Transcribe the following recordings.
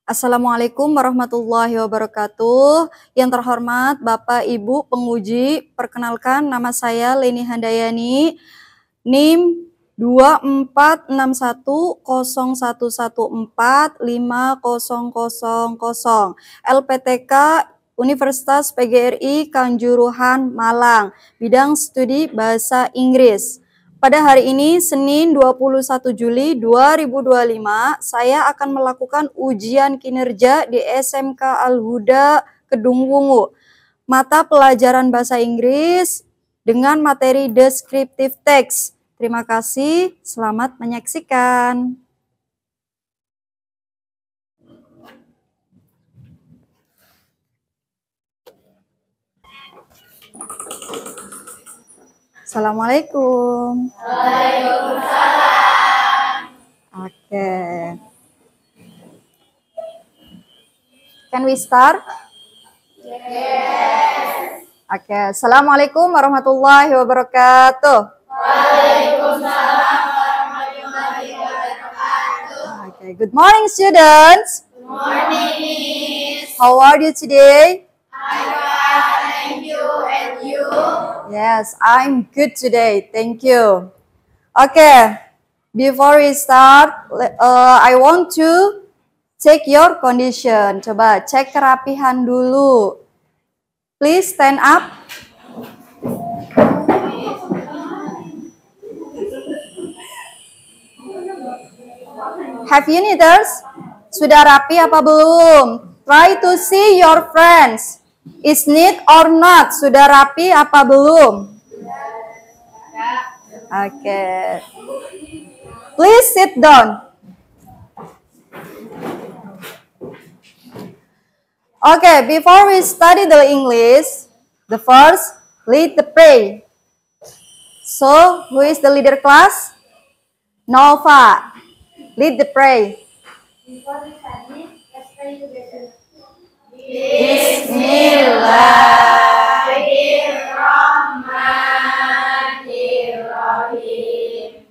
Assalamualaikum warahmatullahi wabarakatuh. Yang terhormat Bapak Ibu penguji, perkenalkan nama saya Leni Handayani, NIM 246111450000, LPTK Universitas PGRI Kanjuruhan Malang, bidang studi Bahasa Inggris. Pada hari ini, Senin 21 Juli 2025, saya akan melakukan ujian kinerja di SMK Al-Huda Kedung Wungu. Mata pelajaran Bahasa Inggris dengan materi descriptive text. Terima kasih, selamat menyaksikan. Assalamualaikum. Waalaikumsalam. Oke. Can we start? Yes. Oke. Assalamualaikum warahmatullahi wabarakatuh. Waalaikumsalam warahmatullahi wabarakatuh. Okay. Good morning, students. Good morning, Miss. How are you today? I'm fine, thank you. And you? Yes, I'm good today. Thank you. Okay, before we start, I want to check your condition. Coba cek kerapihan dulu. Please stand up. Have you knitters? Sudah rapi apa belum? Try to see your friends. Is neat or not? Sudah rapi apa belum? Okay. Please sit down. Okay, before we study the English, the first, lead the prayer. So, who is the leader class? Nova. Lead the prayer. Before we study, let's pray together. Bismillahirrahmanirrahim.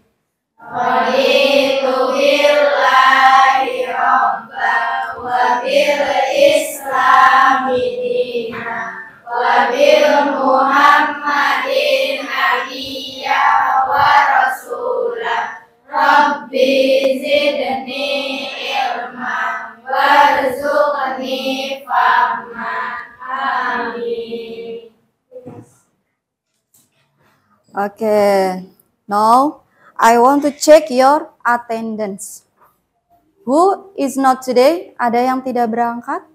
Raditu billahi rabba wa bil islami dina wa bil muhammadin nabiyya wa rasulah. Rabbi zidni ilman warzuqni fahma. Amin. Okay, now I want to check your attendance. Who is not today? Ada yang tidak berangkat?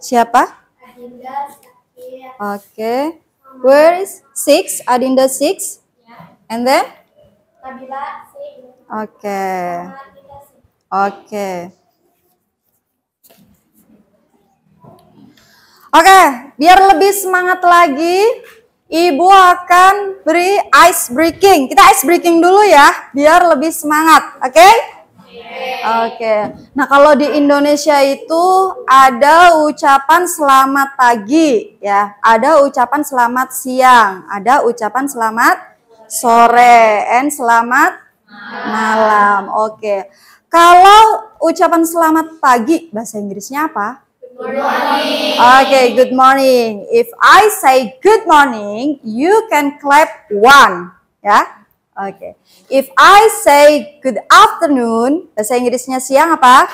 Siapa? Adinda Sakir. Okay. Where is 6? Adinda 6? And then? Nabila Sik. Okay. Adinda Sik. Okay. Oke, biar lebih semangat lagi, Ibu akan beri ice breaking. Kita ice breaking dulu ya, biar lebih semangat. Oke? Oke. Nah, kalau di Indonesia itu ada ucapan selamat pagi, ya. Ada ucapan selamat siang, ada ucapan selamat sore, and selamat malam. Oke. Kalau ucapan selamat pagi, bahasa Inggrisnya apa? Good morning. Okay, good morning. If I say good morning, you can clap 1. Ya? Okay. If I say good afternoon, bahasa Inggrisnya siang apa?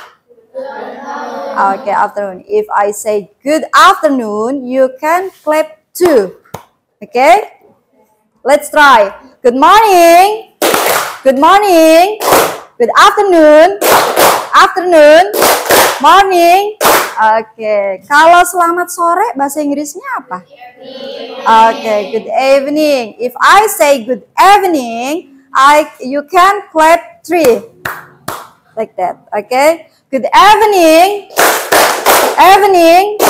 Okay, afternoon. If I say good afternoon, you can clap 2. Okay? Let's try. Good morning. Good morning. Good afternoon. Afternoon. Morning. Oke, kalau selamat sore bahasa Inggrisnya apa? Oke, good evening. If I say good evening, you can clap 3. Like that. Okay? Good evening. Evening.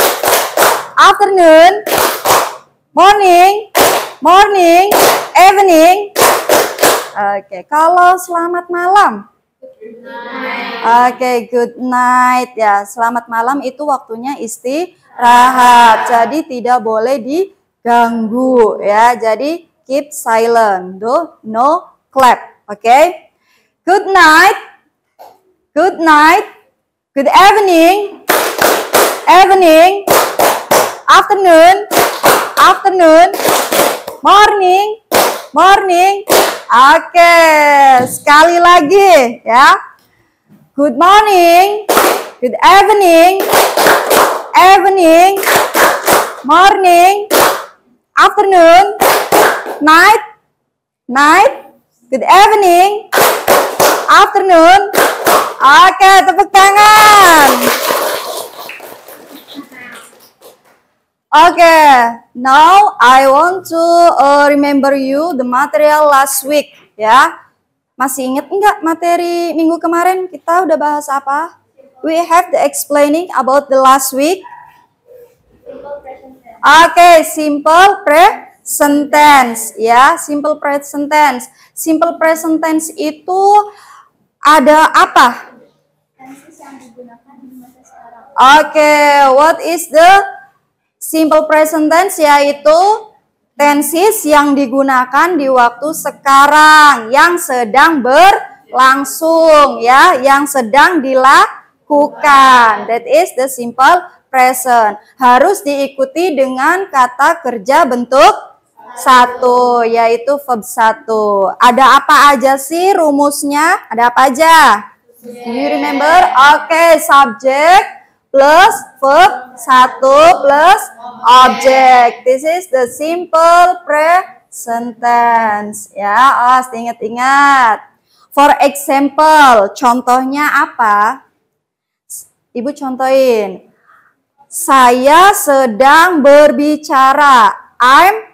Afternoon. Morning. Morning. Evening. Oke, kalau selamat malam. Oke, good night ya. Selamat malam itu waktunya istirahat. Jadi tidak boleh diganggu ya. Jadi keep silent. No clap. Oke. Good night. Good night. Good evening. Evening. Afternoon. Afternoon. Morning. Morning. Oke, sekali lagi ya. Good morning. Good evening. Evening. Morning. Afternoon. Night. Night. Good evening. Afternoon. Oke, tepuk tangan. Oke, now I want to remember you the material last week ya. Masih ingat enggak materi minggu kemarin kita udah bahas apa? We have the explaining about the last week. Simple present tense. Oke, simple present tense ya, simple present tense. Simple present tense itu ada apa? Tenses yang digunakan di masa sekarang. Oke, what is the simple present tense? Yaitu tenses yang digunakan di waktu sekarang, yang sedang berlangsung ya, yang sedang dilakukan. That is the simple present. Harus diikuti dengan kata kerja bentuk satu, yaitu verb 1. Ada apa aja sih rumusnya? Ada apa aja? Do you remember? Oke, subject plus verb 1 plus object. This is the simple present tense. Ya, ingat-ingat. For example, contohnya apa? Ibu contohin. Saya sedang berbicara. I'm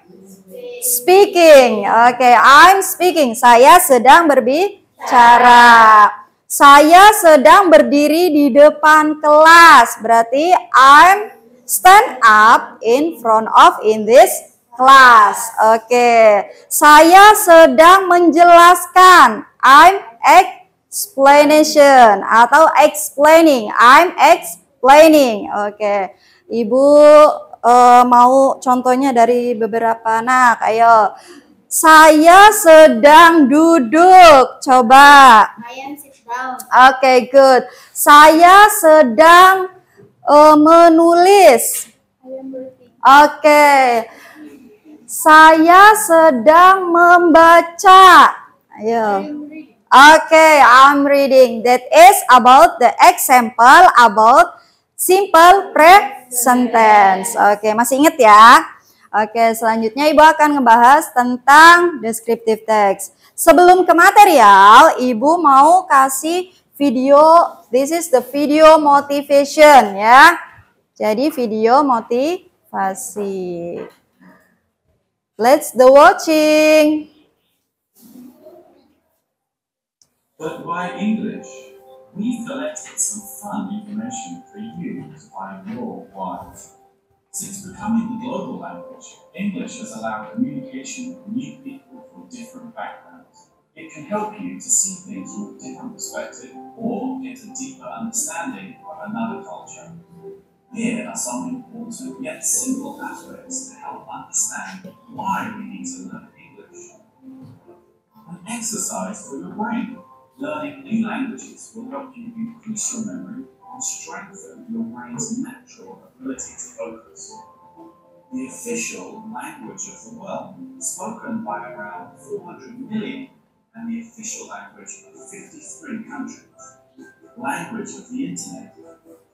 speaking. Oke, I'm speaking. Saya sedang berbicara. Saya sedang berdiri di depan kelas. Berarti I'm stand up in front of in this class. Oke. Saya sedang menjelaskan. I'm explanation atau explaining. I'm explaining. Oke. Ibu mau contohnya dari beberapa anak. Ayo. Saya sedang duduk. Coba. I am sit down. Oke, good. Saya sedang menulis. I am writing. Oke. Saya sedang membaca. I Ayo. am reading. Oke, I'm reading. That is about the example about simple present tense. Oke, masih ingat ya? Oke, selanjutnya Ibu akan ngebahas tentang descriptive text. Sebelum ke material, Ibu mau kasih video. This is the video motivation ya. Jadi video motivasi. Let's the watching. But why English? We collected some fun information for you to find your whys. Since becoming the global language, English has allowed communication with new people from different backgrounds. It can help you to see things from a different perspective or get a deeper understanding of another culture. Here are some important yet simple aspects to help understand why we need to learn English. An exercise for your brain. Learning new languages will help you increase your memory and strengthen your brain's natural ability to focus. The official language of the world, spoken by around 400 million, and the official language of 53 countries. Language of the internet.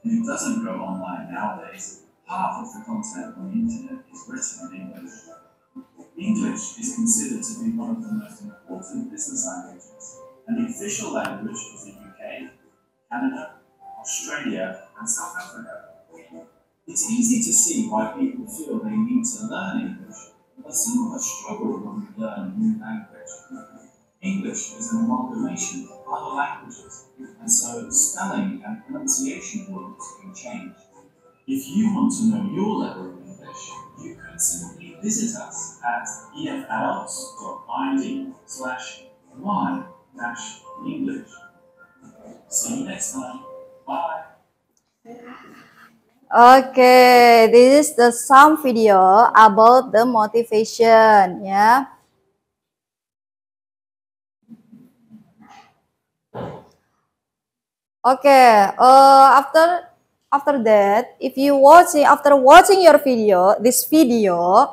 Who doesn't go online nowadays? Half of the content on the internet is written in English. English is considered to be one of the most important business languages, and the official language of the UK, Canada, Australia, and South Africa. It's easy to see why people feel they need to learn English, but some of us struggle when we learn a new language. English is an amalgamation of other languages, and so spelling and pronunciation rules can change. If you want to know your level of English, you can simply visit us at efadults.id/y-English. See you next time. Bye. Okay, this is the some video about the motivation ya. Okay, after that, if you after watching your video, this video,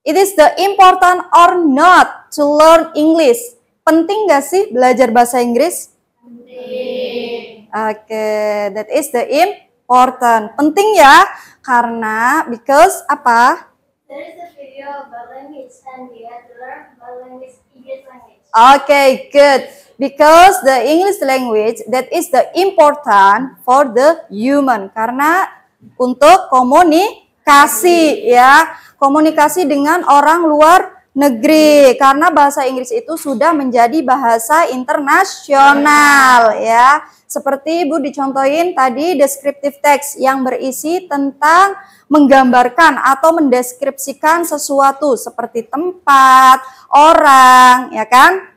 it is the important or not to learn English. Penting gak sih belajar bahasa Inggris? Penting. Okay, that is the important. Penting ya, karena because apa? There is a video about language and we have to learn about language, English language. Okay, good. Because the English language that is the important for the human, karena untuk komunikasi ya, komunikasi dengan orang luar negeri, karena bahasa Inggris itu sudah menjadi bahasa internasional ya. Seperti Ibu dicontohin tadi descriptive text yang berisi tentang menggambarkan atau mendeskripsikan sesuatu seperti tempat, orang, ya kan?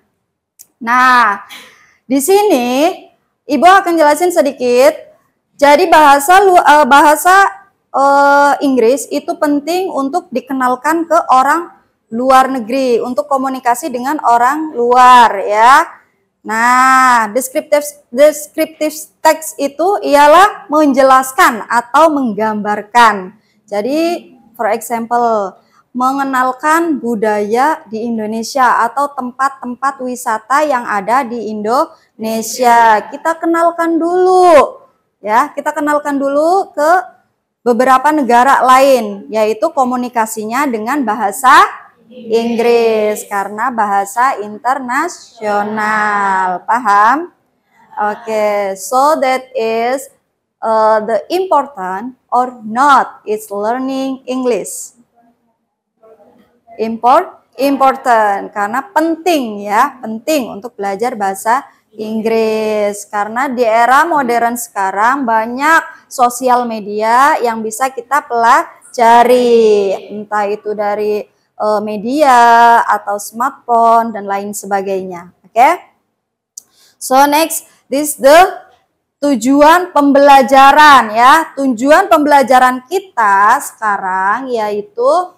Nah, di sini Ibu akan jelasin sedikit. Jadi bahasa Inggris itu penting untuk dikenalkan ke orang luar negeri, untuk komunikasi dengan orang luar ya. Nah, descriptive text itu ialah menjelaskan atau menggambarkan. Jadi, for example, mengenalkan budaya di Indonesia atau tempat-tempat wisata yang ada di Indonesia. Kita kenalkan dulu ya, kita kenalkan dulu ke beberapa negara lain, yaitu komunikasinya dengan bahasa Inggris karena bahasa internasional. Paham? Okay, so that is the important or not is learning English. Important karena penting ya, penting untuk belajar bahasa Inggris karena di era modern sekarang banyak sosial media yang bisa kita pelajari, entah itu dari media atau smartphone dan lain sebagainya. Oke? So next, this the tujuan pembelajaran ya. Tujuan pembelajaran kita sekarang yaitu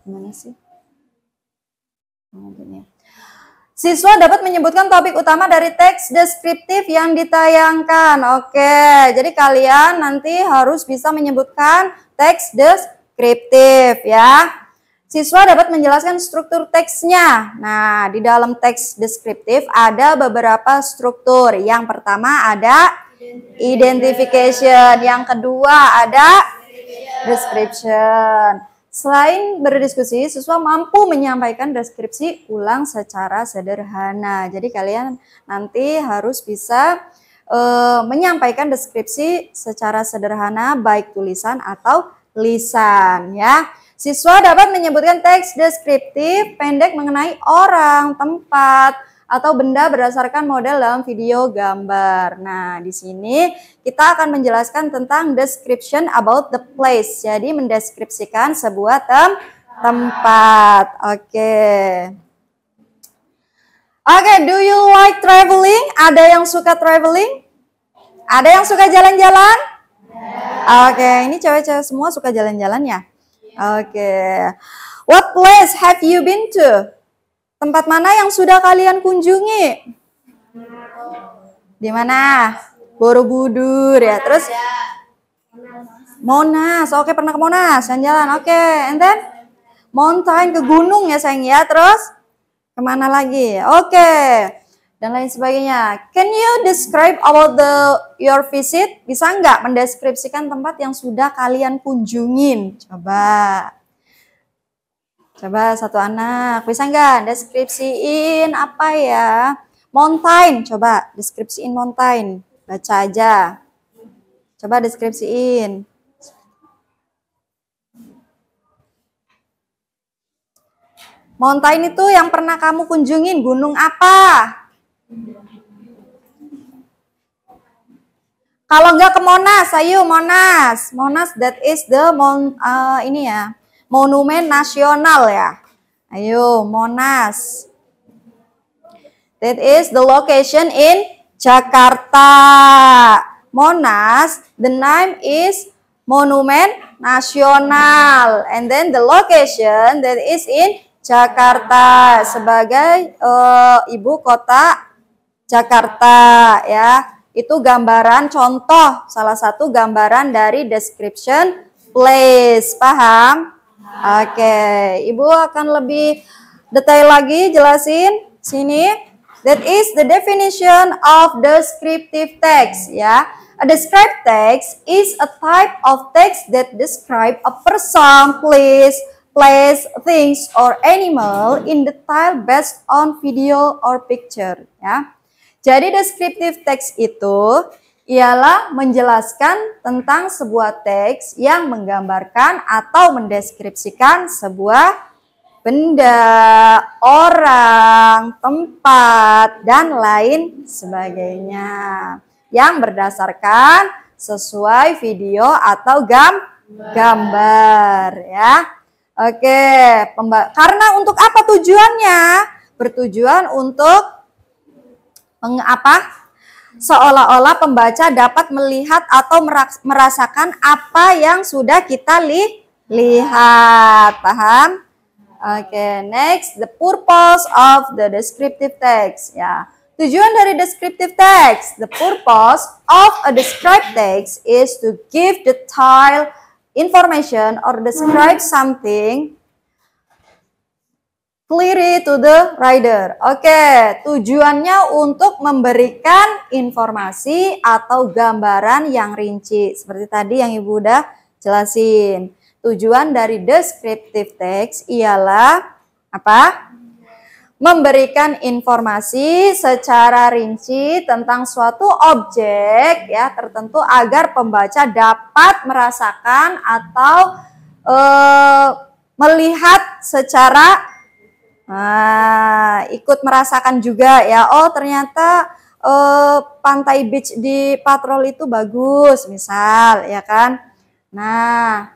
gimana sih? Siswa dapat menyebutkan topik utama dari teks deskriptif yang ditayangkan. Oke, jadi kalian nanti harus bisa menyebutkan teks deskriptif ya. Siswa dapat menjelaskan struktur teksnya. Nah, di dalam teks deskriptif ada beberapa struktur. Yang pertama ada identification, yang kedua ada description. Selain berdiskusi, siswa mampu menyampaikan deskripsi ulang secara sederhana. Jadi kalian nanti harus bisa menyampaikan deskripsi secara sederhana, baik tulisan atau lisan ya. Siswa dapat menyebutkan teks deskriptif pendek mengenai orang, tempat, atau benda berdasarkan model dalam video gambar. Nah, di sini kita akan menjelaskan tentang description about the place. Jadi mendeskripsikan sebuah tempat. Oke. Oke, do you like traveling? Ada yang suka traveling? Ada yang suka jalan-jalan? Oke, ini cewek-cewek semua suka jalan-jalan ya? Oke. What place have you been to? Tempat mana yang sudah kalian kunjungi? Di mana? Borobudur ya. Terus Monas. Oke, pernah ke Monas, jalan-jalan. Oke, and then mountain, ke gunung ya sayang ya. Terus kemana lagi? Oke. Dan lain sebagainya. Can you describe about your visit? Bisa nggak mendeskripsikan tempat yang sudah kalian kunjungin? Coba satu anak, bisa nggak deskripsiin apa ya? Mountain, coba deskripsiin mountain. Baca aja. Coba deskripsiin. Mountain itu yang pernah kamu kunjungin, gunung apa? Kalau nggak ke Monas, ayo Monas. Monas that is the ini ya. Monumen nasional ya. Ayo, Monas. That is the location in Jakarta. Monas, the name is Monumen Nasional. And then the location that is in Jakarta sebagai ibu kota Jakarta ya. Itu gambaran contoh, salah satu gambaran dari description place. Paham? Oke, Ibu akan lebih detail lagi jelasin sini. That is the definition of descriptive text ya. A described text is a type of text that describe a person, place, things, or animal in detail based on video or picture ya. Jadi descriptive text itu ialah menjelaskan tentang sebuah teks yang menggambarkan atau mendeskripsikan sebuah benda, orang, tempat, dan lain sebagainya yang berdasarkan sesuai video atau gambar ya. Oke, karena untuk apa tujuannya? Bertujuan untuk seolah-olah pembaca dapat melihat atau merasakan apa yang sudah kita lihat. Paham? Oke, next, the purpose of the descriptive text. Ya, tujuan dari descriptive text. The purpose of a described text is to give detailed information or describe something clearly to the reader. Oke, tujuannya untuk memberikan informasi atau gambaran yang rinci. Seperti tadi yang Ibu udah jelasin. Tujuan dari descriptive text ialah apa? Memberikan informasi secara rinci tentang suatu objek ya tertentu agar pembaca dapat merasakan atau melihat secara ikut merasakan juga ya. Oh, ternyata pantai beach di Patrol itu bagus, misal ya kan. Nah,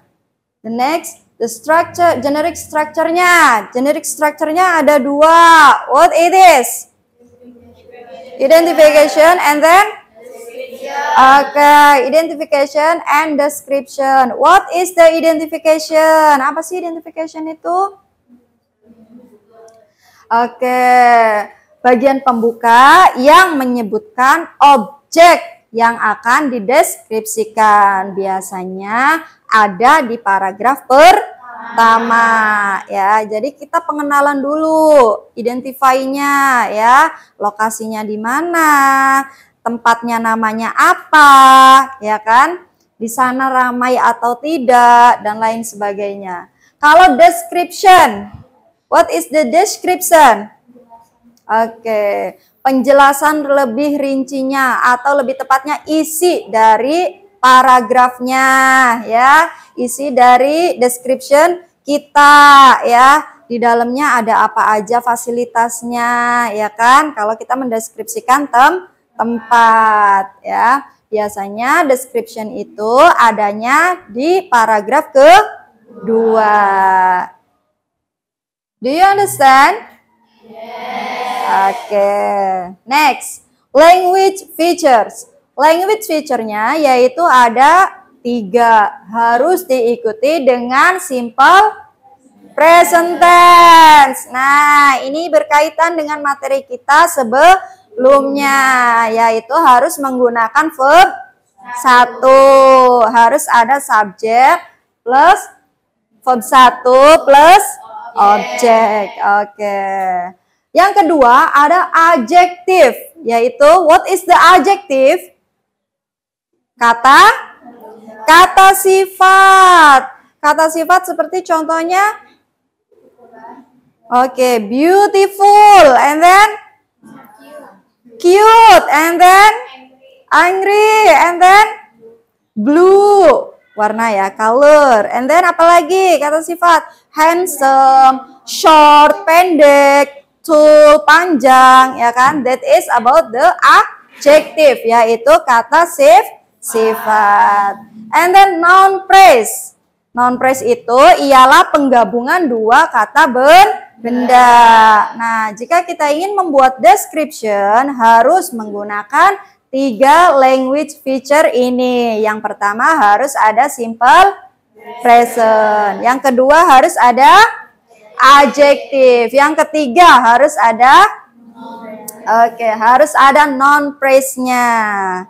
the next, the structure, generic structure-nya. Generic structure-nya ada dua. What it is? Identification and then? Okay, identification and description. What is the identification? Apa sih identification itu? Oke, bagian pembuka yang menyebutkan objek yang akan dideskripsikan. Biasanya ada di paragraf pertama ya. Jadi kita pengenalan dulu, identify-nya ya, lokasinya di mana, tempatnya namanya apa, ya kan? Di sana ramai atau tidak dan lain sebagainya. Kalau description, what is the description? Oke, penjelasan lebih rincinya atau lebih tepatnya isi dari paragrafnya ya, isi dari description kita ya. Di dalamnya ada apa aja fasilitasnya ya kan, kalau kita mendeskripsikan tempat ya. Biasanya description itu adanya di paragraf kedua. Do you understand? Oke, next, language features. Language feature-nya yaitu ada 3, harus diikuti dengan simple present tense. Nah, ini berkaitan dengan materi kita sebelumnya, yaitu harus menggunakan verb 1. Harus ada subjek plus verb 1 plus objek. Oke. Yang kedua ada adjective, yaitu what is the adjective? Kata sifat. Kata sifat seperti contohnya, oke, beautiful, and then cute, and then angry, and then blue, warna ya, color, and then apalagi kata sifat? Handsome, short, pendek, tall, panjang, ya kan? That is about the adjective, yaitu kata sifat. And then noun phrase. Noun phrase itu ialah penggabungan dua kata benda. Nah, jika kita ingin membuat description, harus menggunakan 3 language feature ini. Yang pertama harus ada simple present. Yang kedua harus ada adjective. Yang ketiga harus ada harus ada noun phrase-nya.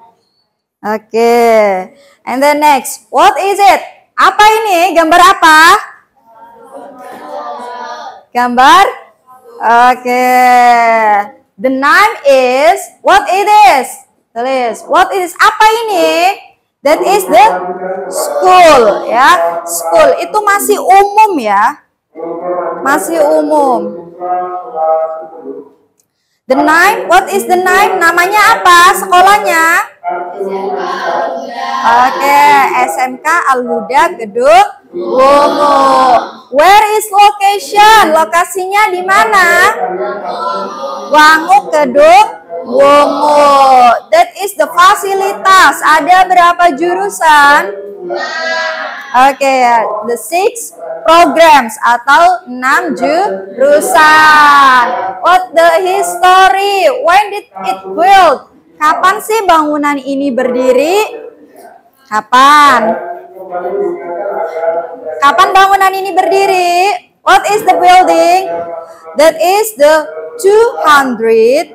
And then next, what is it? Apa ini? Gambar apa? Gambar? The name is, what it is? Tulis, what is, apa ini? That is the school, ya. School itu masih umum ya. Masih umum. The name, what is the name? Namanya apa sekolahnya? SMK Al-Huda Kedung Wungu. Where is location? Lokasinya di mana? Wangu Kedung Wungu. That is the fasilitas. Ada berapa jurusan? The 6 programs atau 6 jurusan. What the history? When did it built? Kapan sih bangunan ini berdiri? Kapan bangunan ini berdiri? What is the building? That is the 2005.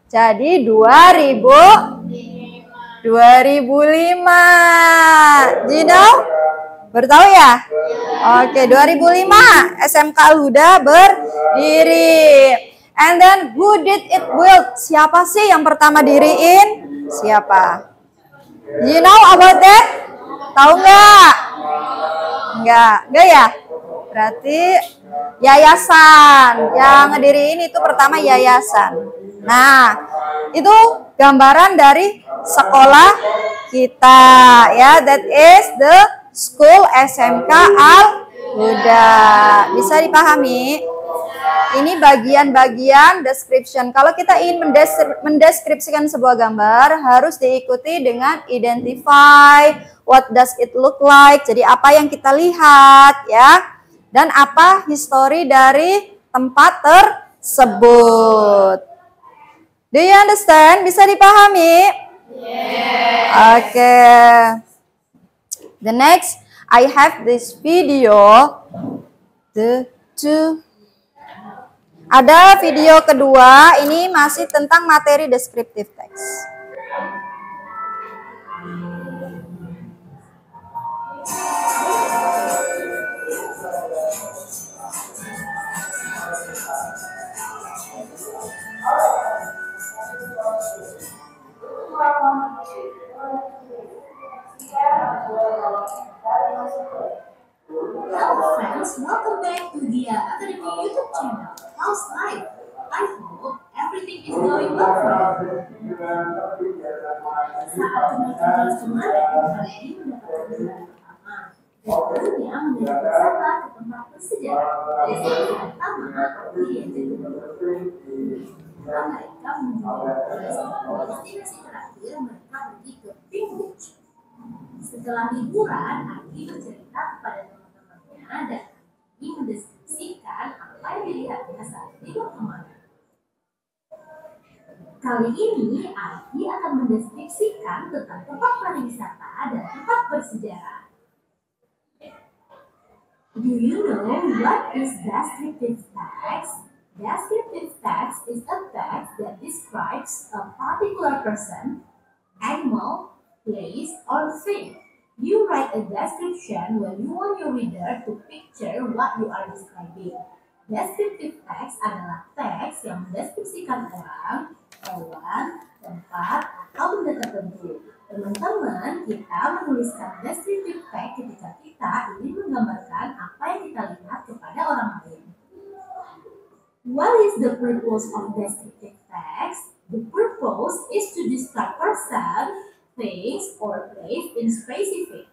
Jadi 2005. Do you know? Baru tahu ya? 2005 SMK Al-Huda berdiri. And then who did it build? Siapa sih yang pertama diriin? Siapa? Do you know about that? Tahu nggak? Nggak ya? Berarti yayasan. Yang ngediriin itu pertama yayasan. Nah, itu gambaran dari sekolah kita ya. That is the school SMK Al-Huda. Bisa dipahami? Ini bagian-bagian description. Kalau kita ingin mendeskripsikan sebuah gambar, harus diikuti dengan identify, what does it look like, jadi apa yang kita lihat ya, dan apa history dari tempat tersebut. Do you understand? Bisa dipahami? Yeah. The next, I have this video. Ada video kedua, ini masih tentang materi descriptive text. Hello friends, welcome back to the Academy YouTube channel. How's life? I hope everything is going well for you. Saat kelas kemarin, kalian mendapatkan pelajaran pertama. Tentunya menjadi bersama ke tempat bersejarah. Lesson pertama, mereka memiliki destinasi terakhir mereka pergi ke Greenwich. Setelah liburan, Aki bercerita kepada teman-temannya dan Aki mendeskripsikan apa yang dilihatnya saat libur kemarin. Kali ini, Aki akan mendeskripsikan tentang tempat pariwisata dan tempat bersejarah. Do you know what is descriptive text? Descriptive text is a text that describes a particular person, animal, place, or thing. You write a description when you want your reader to picture what you are describing. Descriptive text adalah teks yang mendeskripsikan orang, hewan, tempat, atau benda tertentu. Teman-teman, kita menuliskan descriptive text ketika kita ingin menggambarkan apa yang kita lihat kepada orang lain. What is the purpose of descriptive text? The purpose is to describe person, things, or place in specific.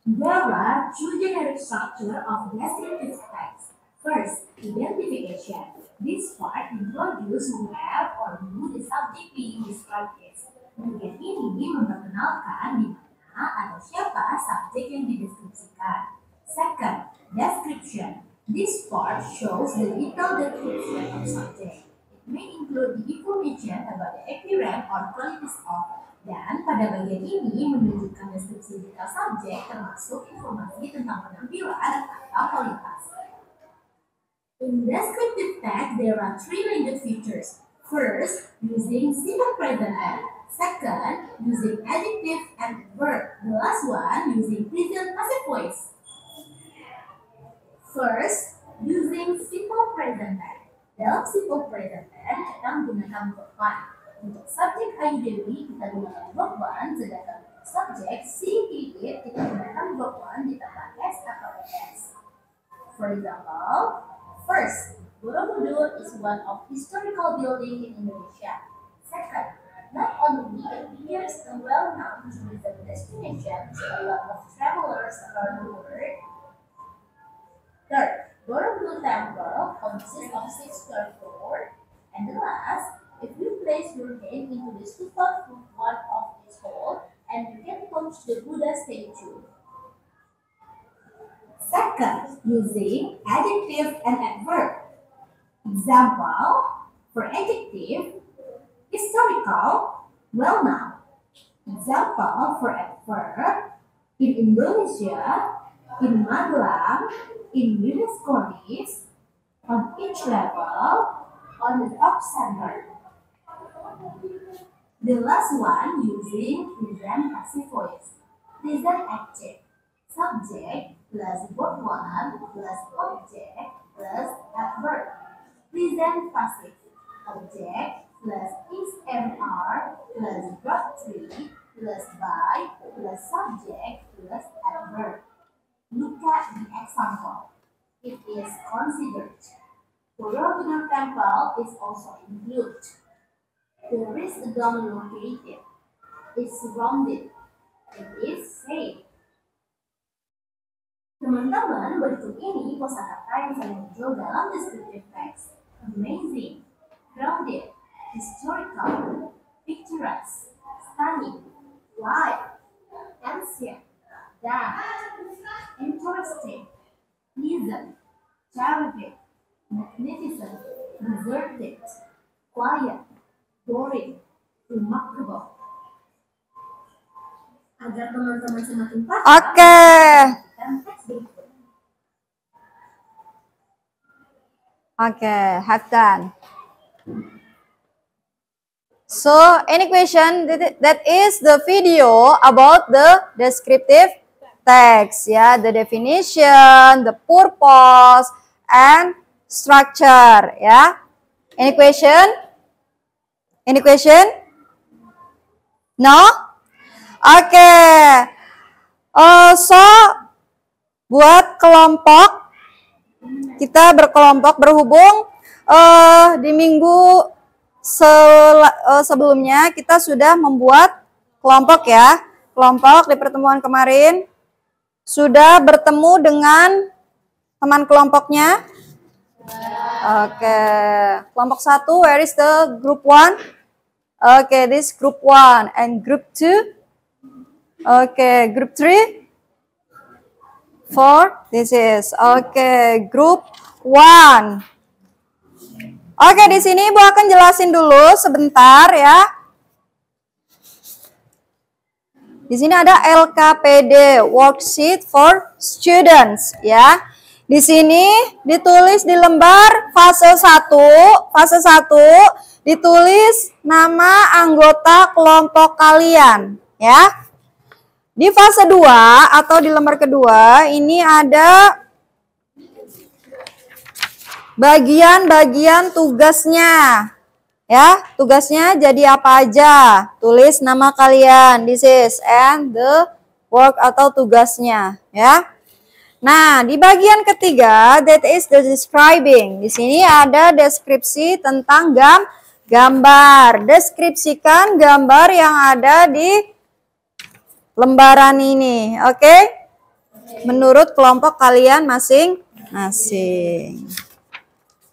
There are two generic structures of descriptive text. First, identification. This part introduces where or who the subject being described is. Bagian ini memperkenalkan di mana atau siapa subjek yang dideskripsikan. Second, description. This part shows the detailed description of subject. It may include the information about the appearance or qualities of Dan pada bagian ini menunjukkan deskripsi detail subjek termasuk informasi tentang penampilan atau kualitas. In descriptive text, there are three major features. First, using simple present tense. Second, using adjective and verb. The last one, using present passive voice. First, using simple present tense. Dalam simple present tense, kita menggunakan verb one. Untuk subjek I Dewi, kita gunakan verb one, sedangkan untuk subjek si Pipit, kita gunakan verb one ditambah s atau es. For example, first, Borobudur is one of historical buildings in Indonesia. Second, not only it appears a well-known tourism destination to a lot of travelers around the world. Third, Borobudur Temple consists of 6 square floors. And the last, if you place your hand into the stupa from one of its holes, and you can touch the Buddha statue. Second, using adjective and adverb. Example, for adjective, historical, well-known. Example, for adverb, in Indonesia, in Magelang, in UNESCO list, on each level, on the top center. The last one using present passive voice. Present active. Subject plus verb one plus object plus adverb. Present passive. Object plus is MR plus verb 3 plus by plus subject plus adverb. Look at the example. It is considered. Borobudur Temple is also included. There is a dome located. It's surrounded. It is safe. Teman-teman, berikut ini kosakata yang sering muncul dalam descriptive text. Amazing, grounded, historical, picturesque, stunning, wild, ancient, daft, interesting, pleasant, terrific, magnificent, deserted, quiet, boring, remarkable. Agar teman-teman semakin paham. Oke. Oke, have done. So, any question? That is the video about the descriptive text, ya, the definition, the purpose, and structure, ya. Any question? Any question? No? Oke. So, buat kelompok, kita berkelompok berhubung di minggu sebelumnya kita sudah membuat kelompok, ya. Kelompok di pertemuan kemarin sudah bertemu dengan teman kelompoknya. Oke, kelompok 1, where is the group 1? Okay, this group 1 and group 2. Okay, group 3. 4, this is okay, group 1. Oke, di sini Ibu akan jelasin dulu sebentar, ya. Di sini ada LKPD, worksheet for students, ya. Di sini ditulis di lembar fase 1, ditulis nama anggota kelompok kalian, ya. Di fase 2 atau di lembar kedua ini ada bagian-bagian tugasnya. Ya, tugasnya jadi apa aja? Tulis nama kalian. This is and the work atau tugasnya, ya. Nah, di bagian ketiga that is the describing. Di sini ada deskripsi tentang gambar. Deskripsikan gambar yang ada di lembaran ini, oke? Menurut kelompok kalian masing-masing.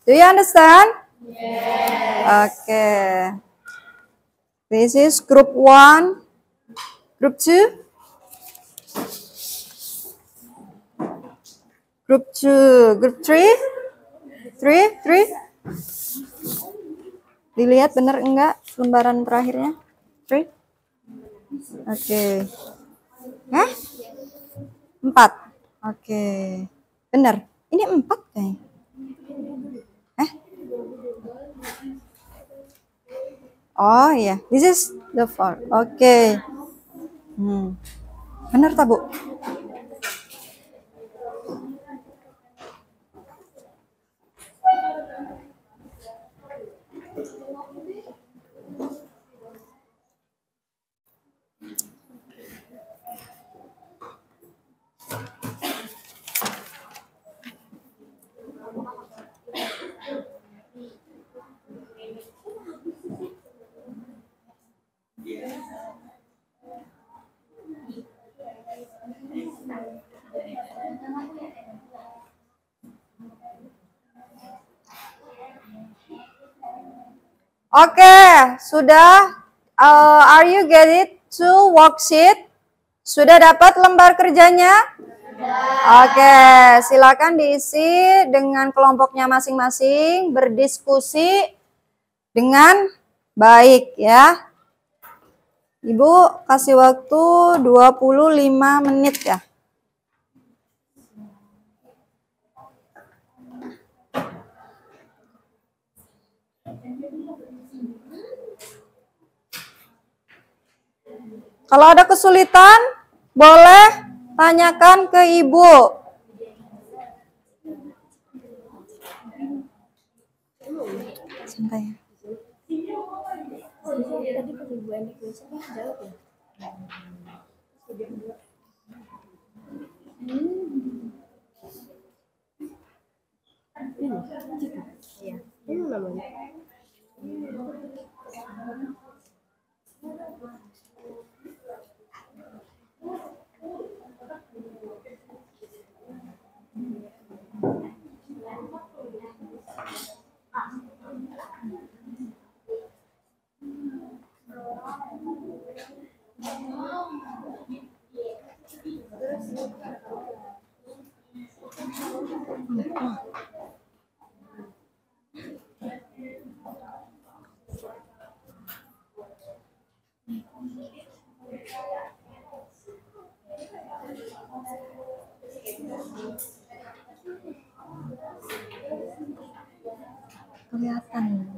Do you understand? Yes. Okay. This is group 1, group 2, group 2, group 3, 3. Dilihat benar enggak lembaran terakhirnya? 3. Oke. Hah? 4. Oke. Benar. Ini 4 kayaknya. Oh iya, this is the 4. Oke. Benar tak, Bu? Oke, sudah. Are you get it to worksheet? Sudah dapat lembar kerjanya? Oke, silakan diisi dengan kelompoknya masing-masing, berdiskusi dengan baik ya. Ibu kasih waktu 25 menit ya. Kalau ada kesulitan, boleh tanyakan ke ibu. Santai. Kelihatan.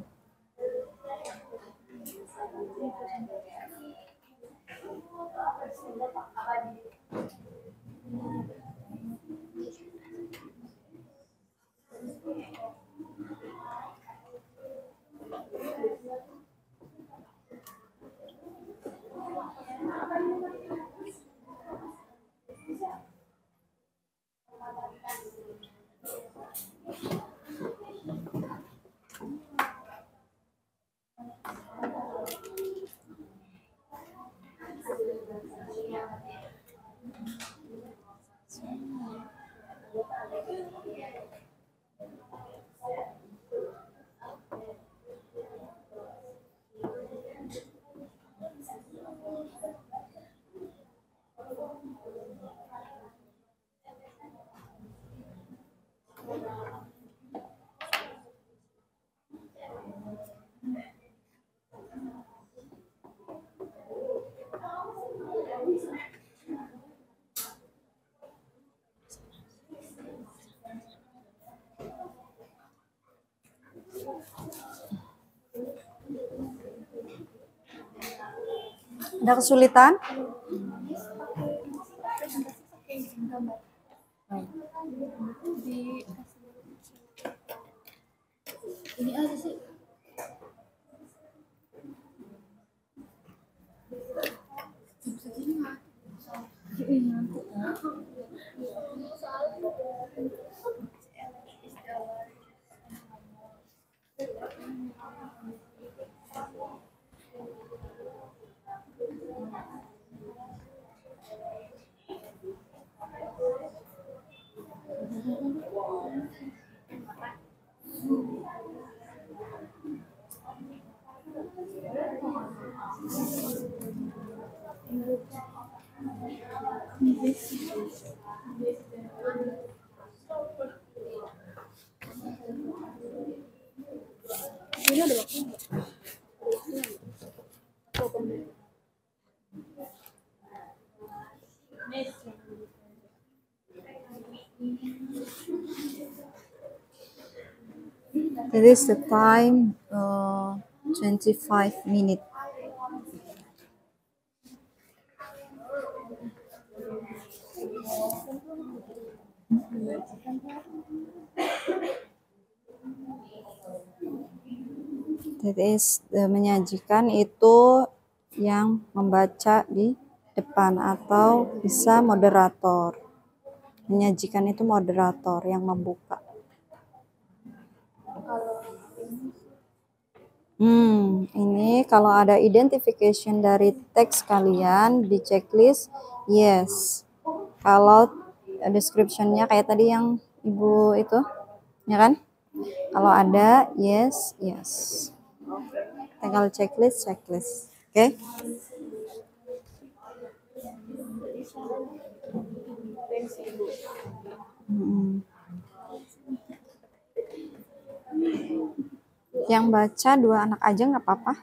Ada kesulitan? Ini aja sih. Ini ada waktu. It is the time 25 minutes. That is menyajikan itu yang membaca di depan atau bisa moderator. Menyajikan itu moderator yang membuka. Ini kalau ada identification dari teks kalian di checklist, yes. Kalau description-nya kayak tadi yang ibu itu, ya kan? Kalau ada, yes, yes. Tinggal checklist. Oke? Yang baca 2 anak aja nggak apa-apa.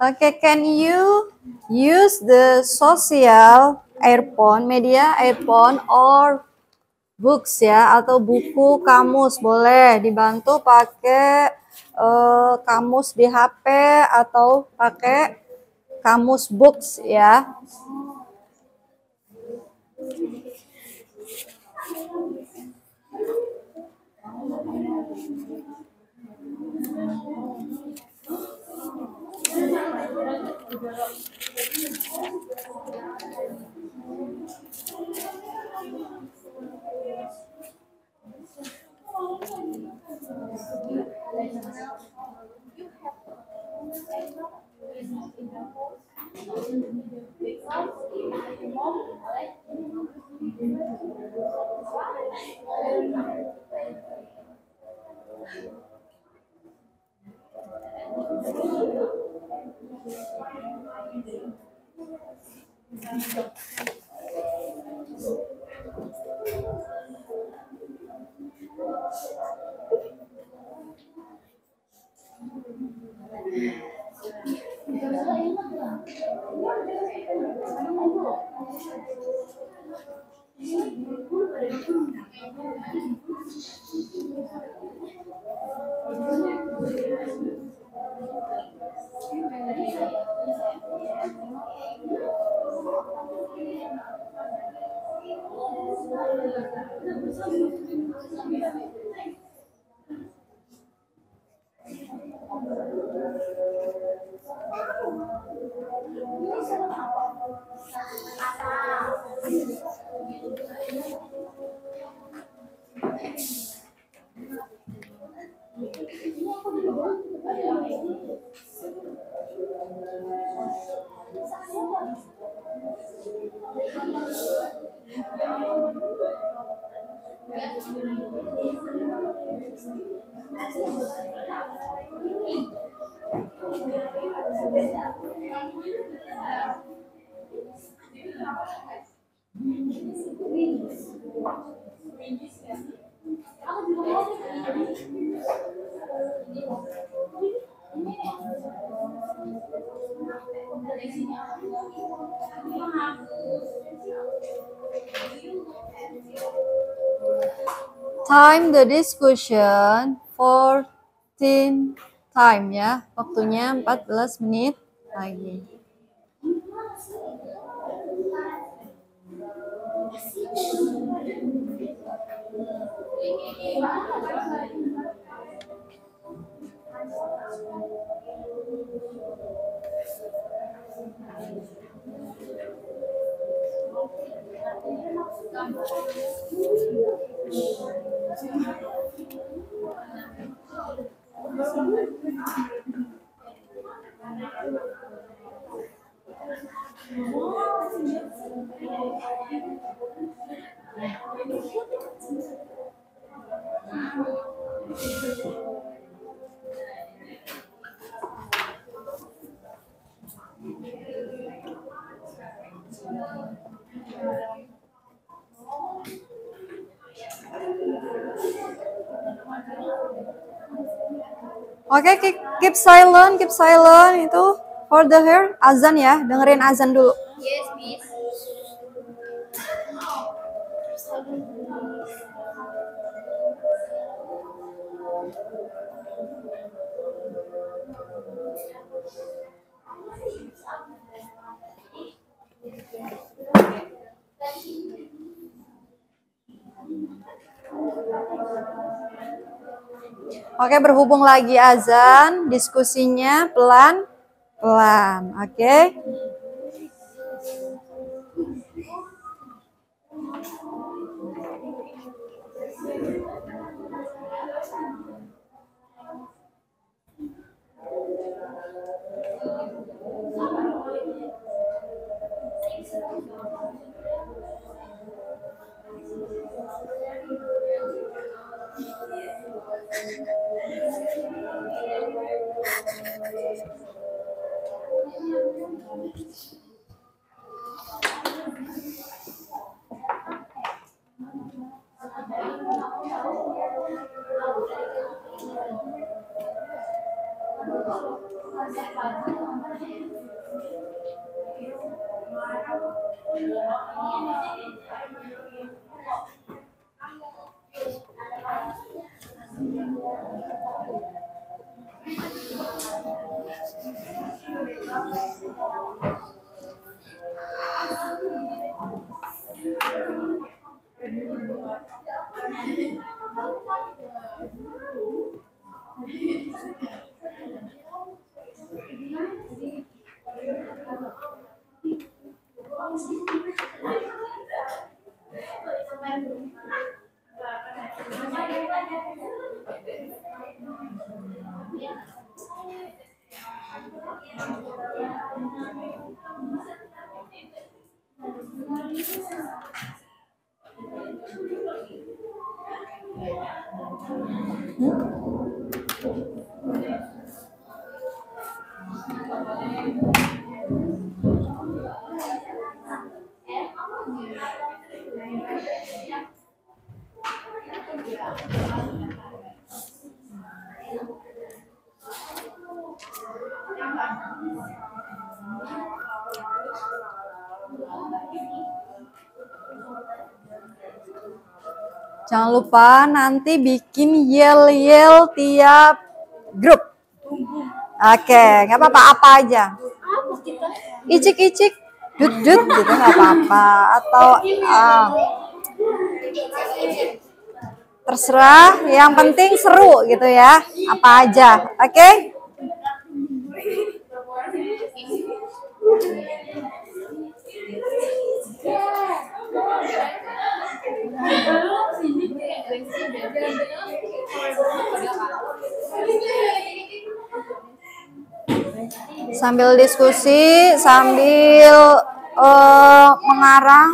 Okay, can you use the social earphone, media earphone or books ya, atau buku kamus boleh dibantu pakai kamus di HP atau pakai kamus books ya. Time the discussion 14 time ya. Waktunya 14 menit lagi. Oke, keep silent itu for the hair azan ya, dengerin azan dulu. Yes, miss. Oke, berhubung lagi azan, diskusinya pelan-pelan, oke? Jangan lupa nanti bikin yel-yel tiap grup. Oke, nggak apa-apa, apa aja. Icik-icik, dut-dut gitu nggak apa-apa. Atau terserah, yang penting seru gitu ya. Apa aja, oke? Sambil diskusi, sambil mengarang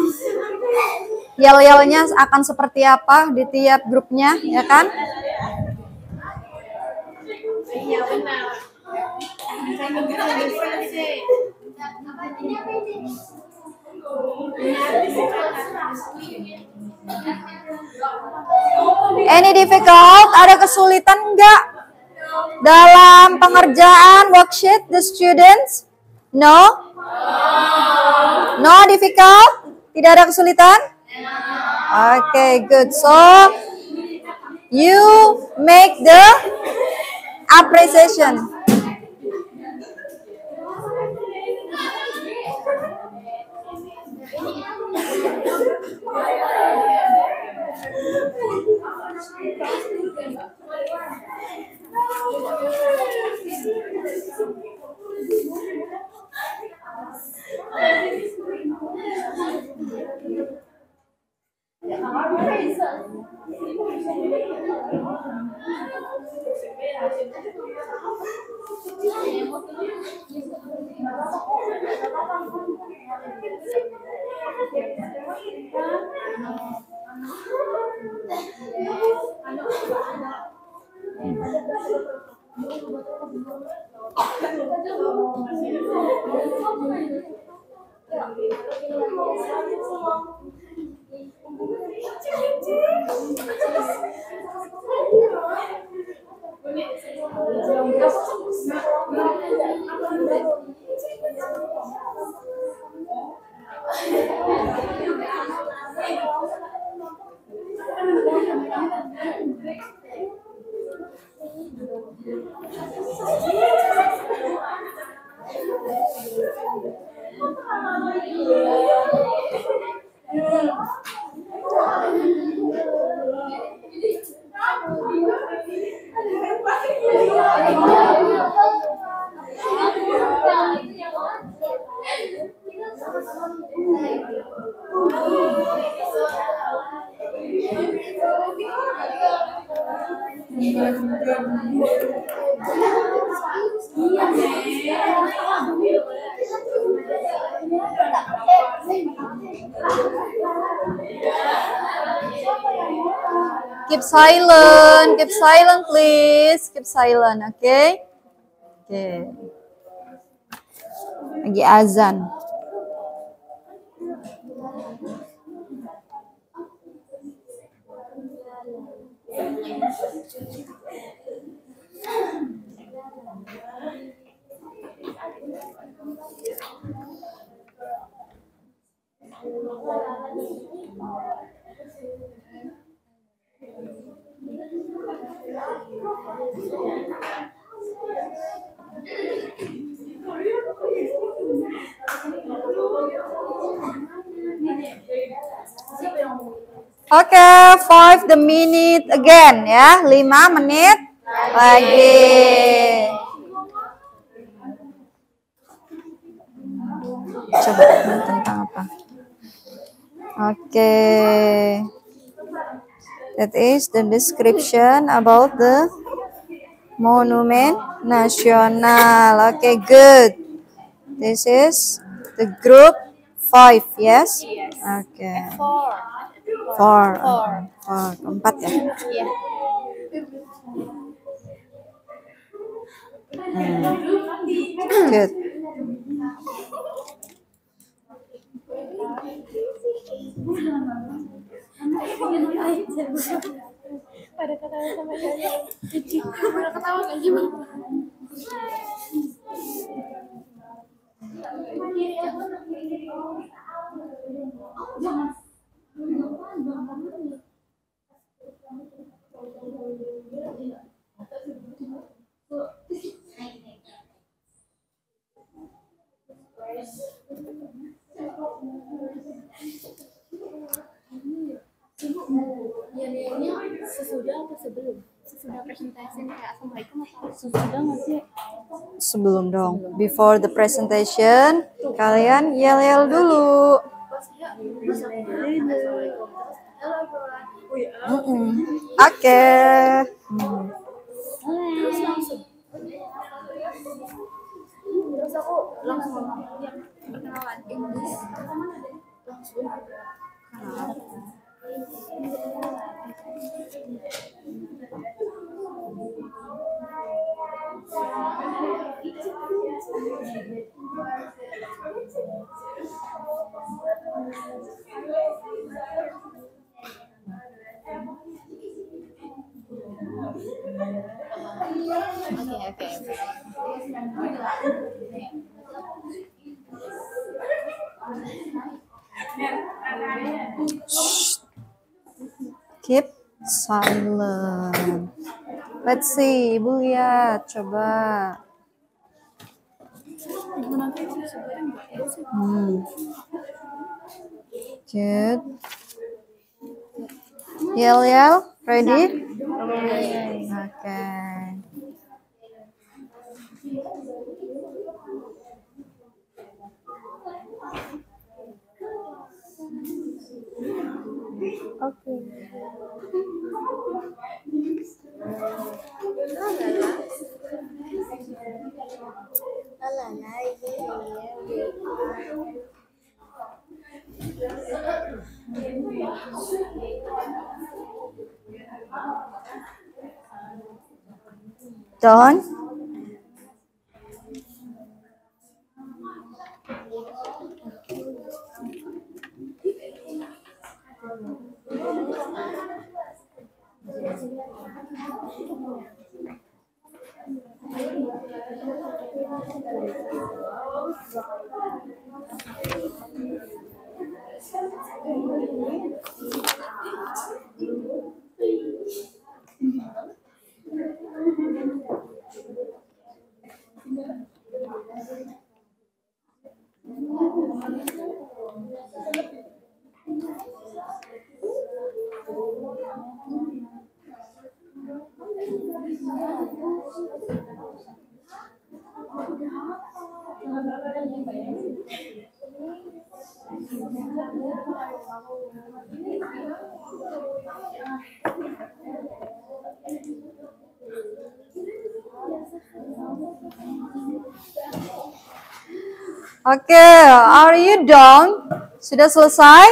yel-yelnya akan seperti apa di tiap grupnya, ya kan? Iya benar. Any difficult? Ada kesulitan enggak dalam pengerjaan worksheet the students? No? No difficult? Tidak ada kesulitan? Okay, good. So you make the appreciation. Keep silent please. Keep silent, okay? Okay. Lagi azan. Oke, 5 the minute again ya. 5 menit lagi. Coba tentang apa? Oke. That is the description about the Monument Nasional. Okay, good. This is the group 5, yes? Okay. 4. Keempat ya? Iya. Good. Pada ketawa sama saya. Pada ketawa kan gimana? Sesudah atau sebelum? Sesudah presentation kayak assalamualaikum atau sesudah nggak sih? Sebelum dong. Before the presentation, kalian yel-yel dulu. Oke. Terus aku langsung perkenalan English langsung Oke. Keep silent. Let's see, Ibu lihat, coba. Good. Yel, ready? Okay. Done. Okay, are you done? Sudah selesai?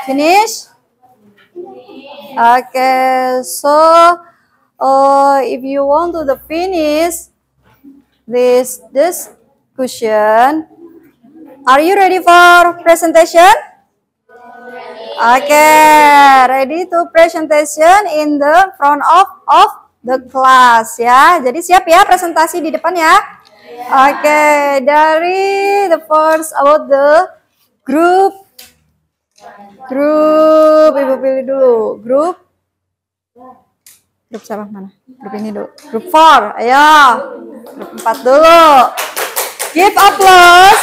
Finish? Okay, so if you want to finish this discussion, are you ready for presentation? Okay, ready to presentation in the front of the class ya. Jadi siap ya presentasi di depan ya. Okay, dari the first about the group, ibu pilih dulu grup siapa mana? Grup ini dulu. Grup 4, ayo. Grup 4 dulu. Give applause.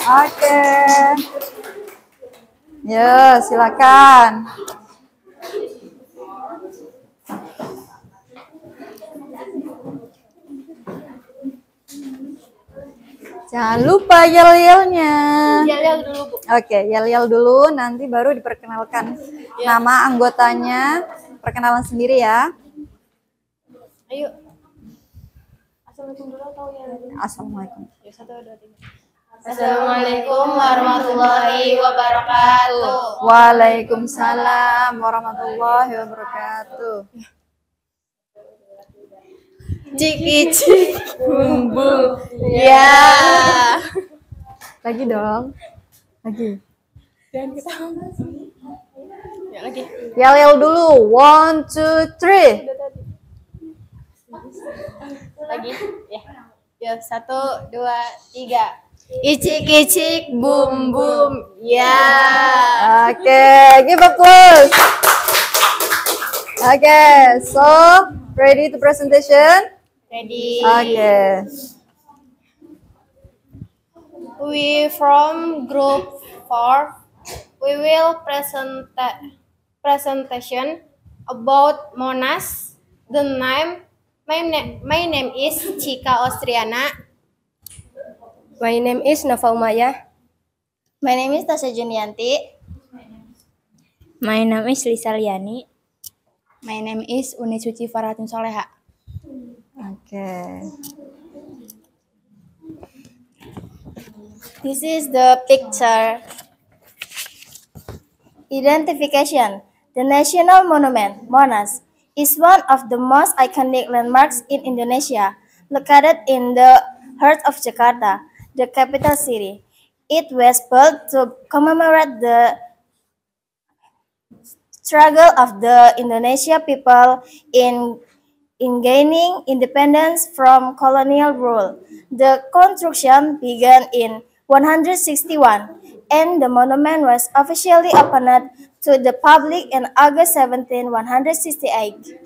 Oke. Ya, silakan. Jangan lupa yel-yelnya. Yel-yel dulu, Bu. Oke, yel-yel dulu, nanti baru diperkenalkan nama anggotanya. Perkenalan sendiri ya. Ayo. Assalamualaikum dulu atau ya? Assalamualaikum. Ya, 1, 2, 3. Assalamualaikum warahmatullahi wabarakatuh. Waalaikumsalam warahmatullahi wabarakatuh. Ciki-ciki bumbu. Ya. Lagi dong. Lagi. Dan kita ya lagi. Yel-yel dulu. 1, 2, 3. Lagi. Ya. Ya, 1, 2, 3. Icik-icik bum bum. Ya. Oke, give applause. Oke, so ready to presentation? Ready. Oke. We from group 4. We will presentation about Monas. The name my name is Chika Ostriana. My name is Nova Umaya. My name is Tasya Junianti. My name is Lisa Liani. My name is Uni Suci Faratun Soleha. Oke. This is the picture. Identification. The national monument, Monas, is one of the most iconic landmarks in Indonesia, located in the heart of Jakarta, the capital city. It was built to commemorate the struggle of the Indonesia people in gaining independence from colonial rule. The construction began in 161, and the monument was officially opened to the public in August 17, 168.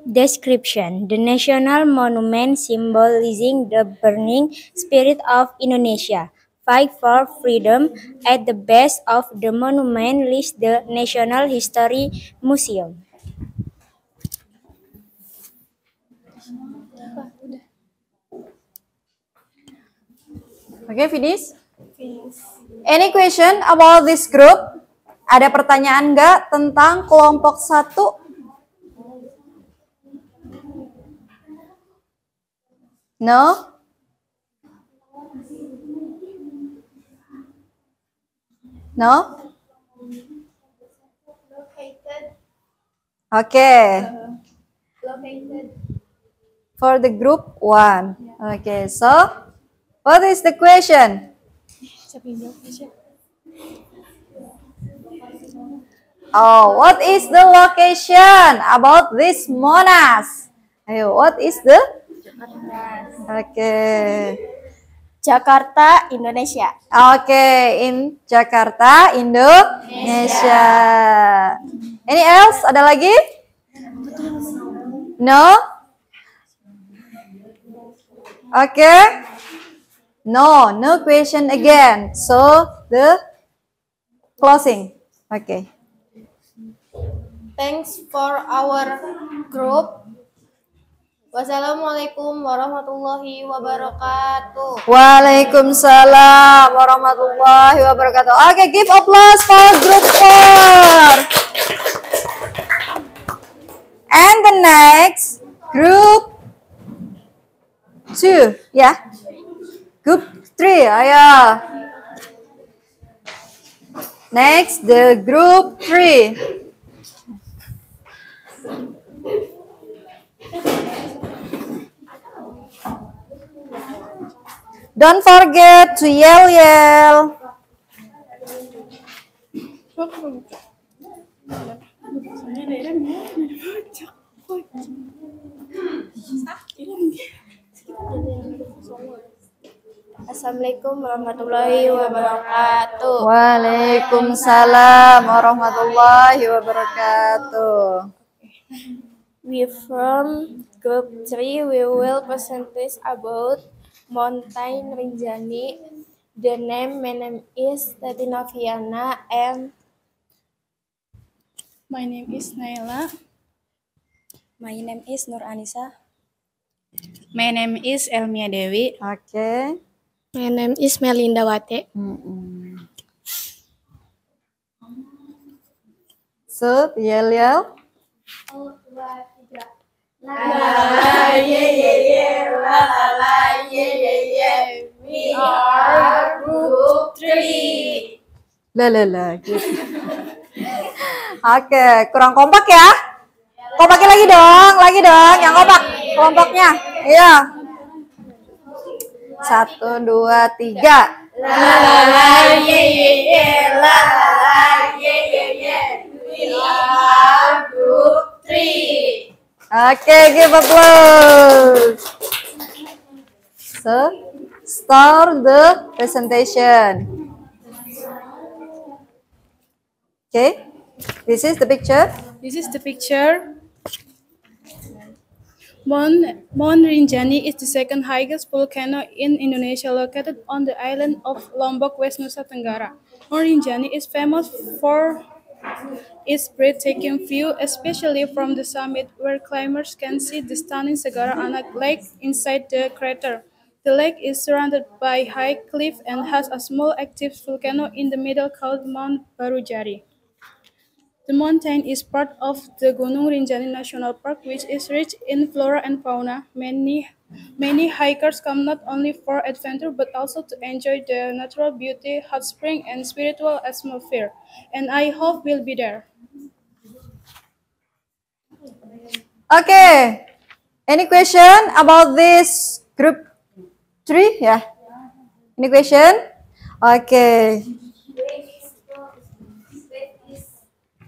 Description. The national monument symbolizing the burning spirit of Indonesia. Fight for freedom. At the base of the monument lies the National History Museum. Oke, finish? Any question about this group? Ada pertanyaan nggak tentang kelompok 1? No? No? Okay. For the group 1. Okay, so what is the question? Oh, what is the location about this Monas? Ayo, what is the? Okay. Jakarta, Indonesia. Okay, in Jakarta, Indonesia. Any else? Ada lagi? No? Okay. No question again. So, the closing. Okay. Thanks for our group. Wassalamualaikum warahmatullahi wabarakatuh. Waalaikumsalam warahmatullahi wabarakatuh. Okay, give applause for group 4. And the next group 2, ya. Group 3, ayo. Next, the group 3. Don't forget to yell. Assalamualaikum warahmatullahi wabarakatuh. Waalaikumsalam warahmatullahi wabarakatuh. We from group 3 we will present about Mountain Rinjani. My name is Tati Noviana and my name is Naila. My name is Nur Anissa. My name is Elmia Dewi. Okay. my name is Melinda Wate. So, yell. We are group 3. Lah, gitu. Oke, kurang kompak ya? Kompakin lagi dong, yang kompak kelompoknya. Iya. 1, 2, 3. We are group 3. Oke, give applause. So, start the presentation. Okay, this is the picture. This is the picture. Mount Rinjani is the second highest volcano in Indonesia, located on the island of Lombok, West Nusa Tenggara. Mount Rinjani is famous for its breathtaking view, especially from the summit, where climbers can see the stunning Segara Anak Lake inside the crater. The lake is surrounded by high cliff and has a small active volcano in the middle called Mount Barujari. The mountain is part of the Gunung Rinjani National Park, which is rich in flora and fauna. Many hikers come not only for adventure but also to enjoy the natural beauty, hot spring, and spiritual atmosphere. And I hope we'll be there. Okay, any question about this group 3? Yeah. Any question? Okay.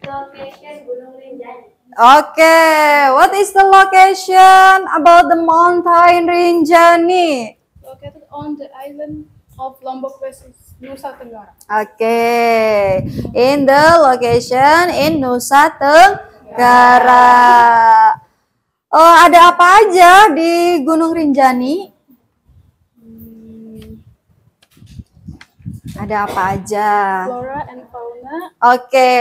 Location Gunung Rinjani. Okay, what is the location about the mountain Rinjani? Located on the island of Lombok, West Nusa Tenggara. Okay, in the location in Nusa Tenggara. Ada apa aja di Gunung Rinjani? Ada apa aja? Flora and fauna. Oke.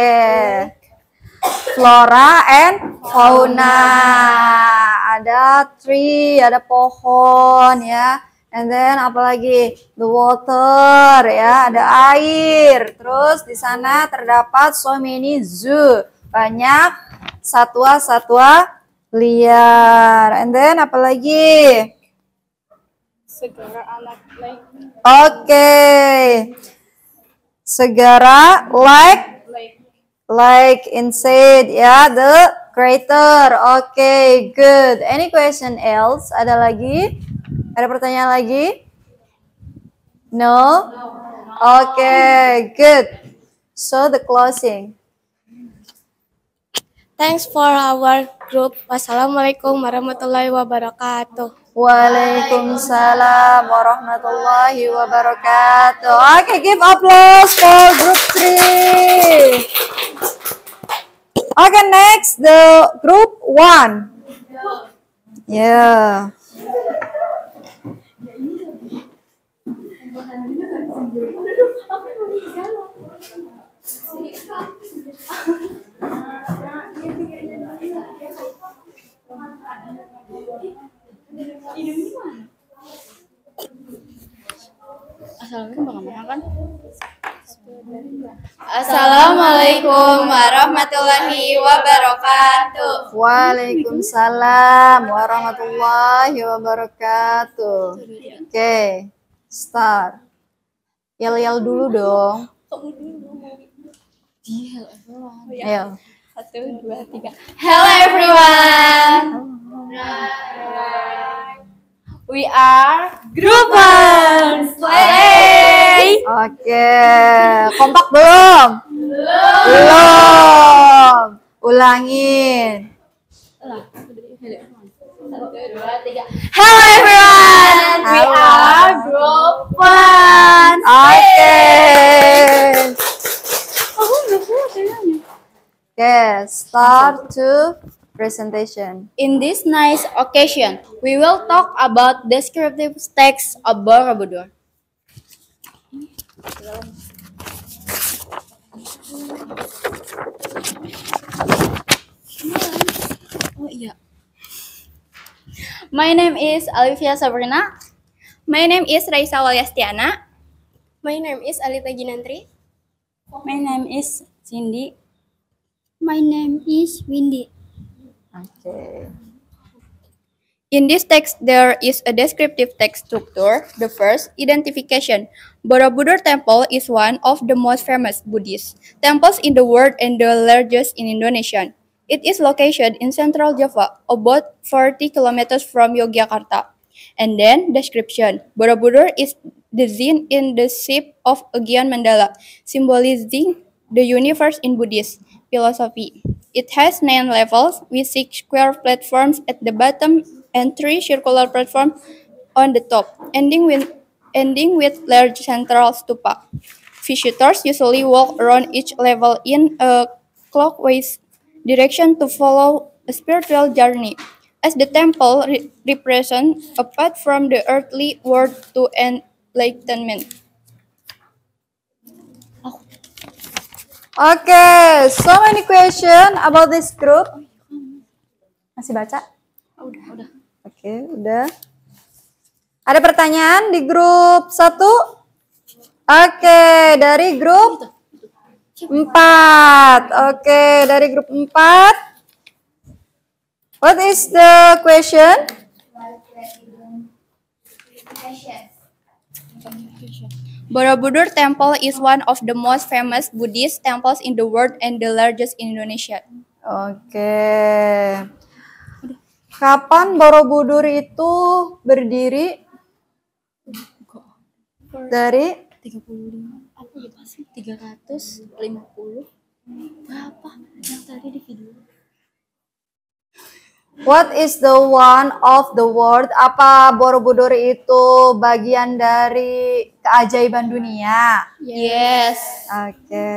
Flora and fauna. Ada tree, ada pohon ya. And then apalagi? The water ya, ada air. Terus di sana terdapat so many zoo. Banyak satwa-satwa liar. And then apalagi? Segara Anak Lake. Okay. Segara like inside ya, the crater. Okay, good. Any question else? Ada lagi? Ada pertanyaan lagi? No? Okay, good. So the closing. Thanks for our group. Wassalamualaikum warahmatullahi wabarakatuh. Waalaikumsalam warahmatullahi wabarakatuh. Okay, give applause for group 3. Okay, next the group 1. Yeah. Assalamualaikum warahmatullahi wabarakatuh. Waalaikumsalam warahmatullahi wabarakatuh. Okay, start. Yel-yel dulu dong. Ayo. Hello everyone. We are Group 1. Play. Oke, kompak belum? Belum. Ulangin. Hello everyone. We Halo. are Group 1. Oke. Oke, start to presentation. In this nice occasion, we will talk about descriptive text of Borobudur. My name is Alivia Sabrina. My name is Raisa Walyastiana. My name is Alita Ginantri. My name is Cindy. My name is Windy. Oke. In this text, there is a descriptive text structure. The first, identification. Borobudur Temple is one of the most famous Buddhist temples in the world and the largest in Indonesia. It is located in central Java, about 40 kilometers from Yogyakarta. And then, description. Borobudur is designed in the shape of a Gyan mandala, symbolizing the universe in Buddhist philosophy. It has 9 levels with 6 square platforms at the bottom and 3 circular platforms on the top, ending with large central stupa. Visitors usually walk around each level in a clockwise direction to follow a spiritual journey, as the temple represents a path from the earthly world to enlightenment. Oke, so many question about this group. Masih baca? Udah. Oke, udah. Ada pertanyaan di grup 1? Oke, dari grup 4. Oke, dari grup 4. What is the question? Borobudur Temple is one of the most famous Buddhist temples in the world and the largest in Indonesia. Oke. Kapan Borobudur itu berdiri? Dari 35. Apa ya sih? 350. Berapa yang tadi di video? What is the one of the world? Apa Borobudur itu bagian dari keajaiban dunia? Yes. Oke.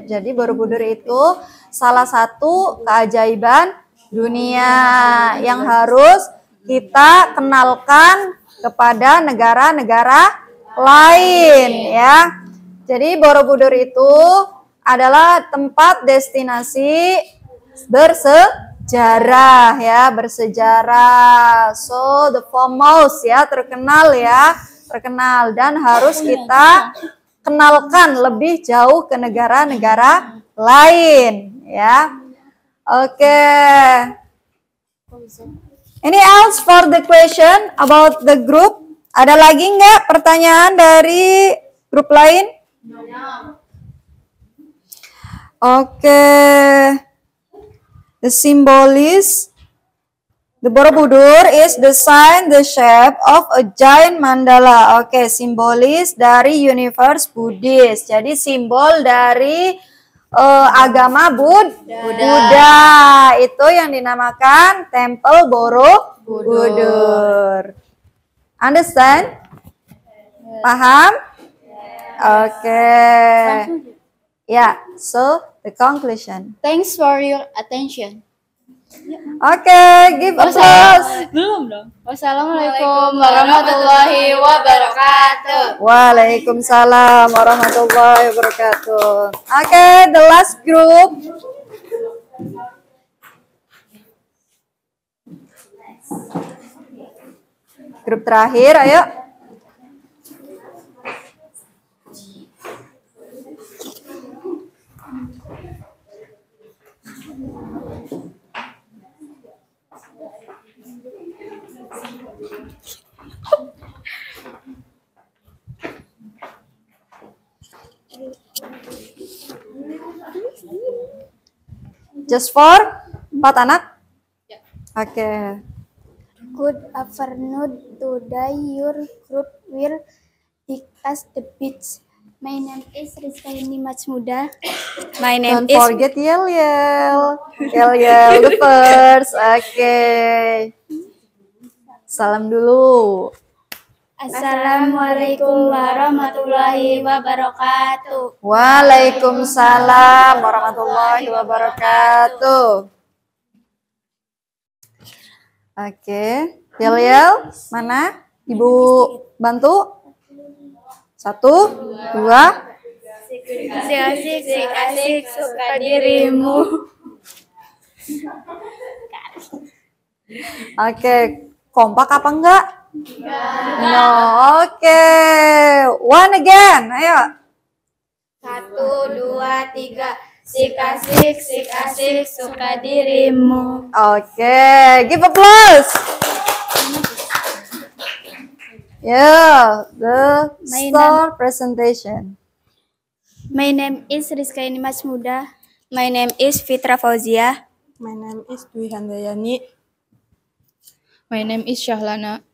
Jadi Borobudur itu salah satu keajaiban dunia yang harus kita kenalkan kepada negara-negara lain ya. Jadi Borobudur itu adalah tempat destinasi bersejarah ya, bersejarah. So the foremost ya, terkenal dan harus kita kenalkan lebih jauh ke negara-negara lain ya. Oke. Any else for the question about the group? Ada lagi nggak pertanyaan dari grup lain? Oke. The symbol is the Borobudur is designed the shape of a giant mandala. Oke, simbolis dari universe Buddhist. Jadi simbol dari agama Buddha itu yang dinamakan Temple Borobudur. Understand? Paham? Oke. Yeah, so the conclusion. Thanks for your attention. Oke, give applause. Belum dong. Wassalamualaikum warahmatullahi wabarakatuh. Waalaikumsalam warahmatullahi wabarakatuh. Oke, the last group. Grup terakhir, ayo. Just for 4 anak? Oke. Good afternoon. Today your group will discuss the beach. My name is Rizkaini Majmuda. My Don't forget yell. Yell the first. Oke. Salam dulu. Assalamualaikum warahmatullahi wabarakatuh. Waalaikumsalam warahmatullahi wabarakatuh. Oke. Yel. Mana? Ibu bantu. 1, 2. Asik, suka dirimu. Oke, kompak apa enggak? No, oke. One again, ayo. 1, 2, 3. Sik asik, suka dirimu. Oke, give applause. Yeah, the star presentation. My name is Rizkaini Majmuda. My name is Fitra Fauzia. My name is Dwi Handayani. My name is Syahlana.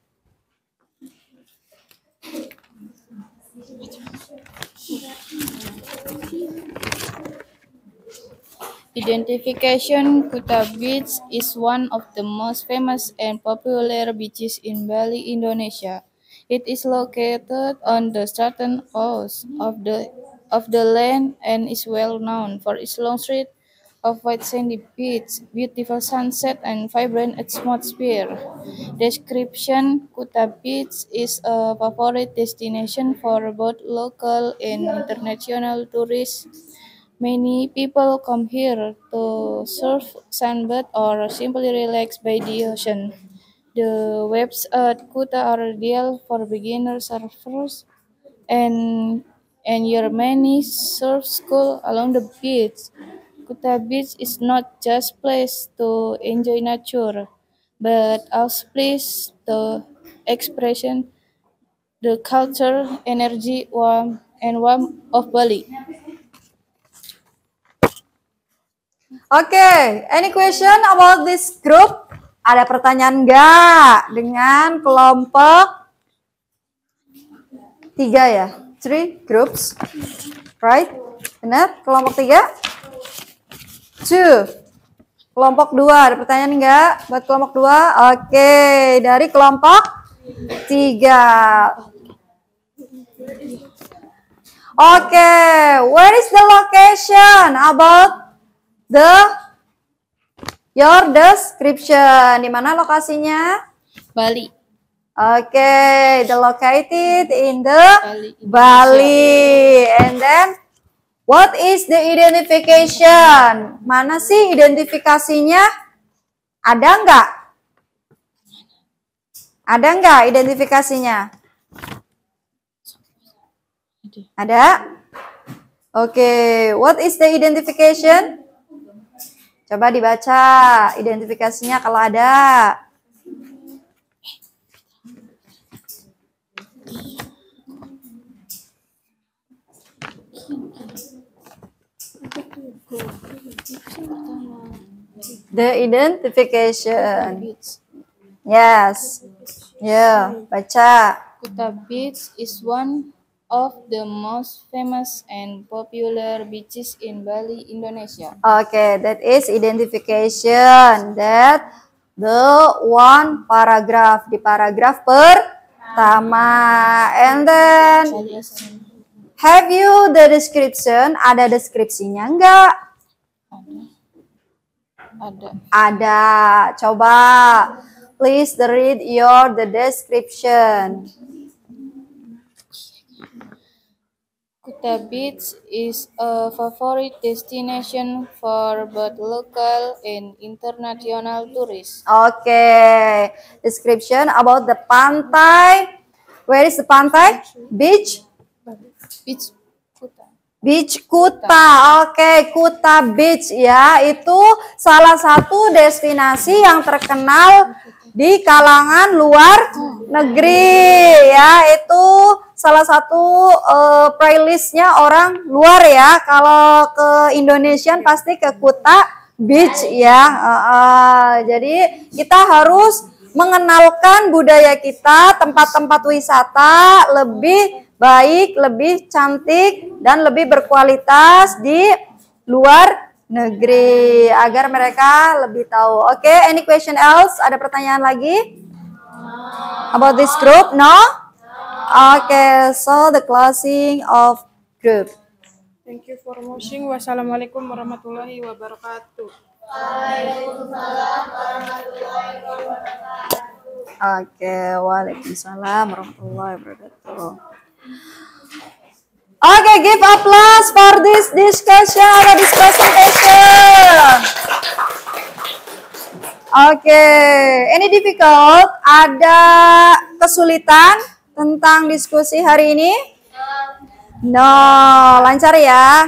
Identification: Kuta Beach is one of the most famous and popular beaches in Bali, Indonesia. It is located on the southern coast of the land and is well known for its long stretch of white sandy beach, beautiful sunset, and vibrant atmosphere. Description: Kuta Beach is a favorite destination for both local and international tourists. Many people come here to surf, sunbathe, or simply relax by the ocean. The waves at Kuta are ideal for beginner surfers, and your many surf school along the beach. Kuta Beach is not just place to enjoy nature, but also place to expression the culture, energy, warmth of Bali. Oke, any question about this group? Ada pertanyaan nggak dengan kelompok 3 ya? 3 groups, right? Benar? Kelompok 3? 2. Kelompok 2, ada pertanyaan nggak buat kelompok 2? Oke, dari kelompok 3. Oke, where is the location about your description? Di mana lokasinya? Bali. Okay, the located in the Bali. And then, what is the identification? Mana sih identifikasinya? Ada nggak? Ada nggak identifikasinya? Ada? Okay, what is the identification? Coba dibaca identifikasinya kalau ada. The identification. Yes. Yeah, baca. Kuta Beach is one of the most famous and popular beaches in Bali, Indonesia. Okay, that is identification. That the one paragraph. Di paragraf pertama. And then, have you the description? Ada deskripsinya enggak? Ada. Coba, please read the description. Kuta Beach is a favorite destination for both local and international tourists. Okay, description about the pantai. Where is the pantai? Beach? Beach Kuta. Oke, Kuta Beach ya. Itu salah satu destinasi yang terkenal di kalangan luar negeri ya. Itu salah satu playlistnya orang luar ya. Kalau ke Indonesian pasti ke Kuta Beach ya. Jadi kita harus mengenalkan budaya kita, tempat-tempat wisata lebih baik, lebih cantik, dan lebih berkualitas di luar negeri agar mereka lebih tahu. Oke, any question else? Ada pertanyaan lagi? About this group? No? Okay, so the closing of group. Thank you for watching. Wassalamualaikum warahmatullahi wabarakatuh. Oke, waalaikumsalam warahmatullahi wabarakatuh. Oke, give applause for this discussion atau this presentation. Oke, any difficult? Ada kesulitan tentang diskusi hari ini? No, lancar ya.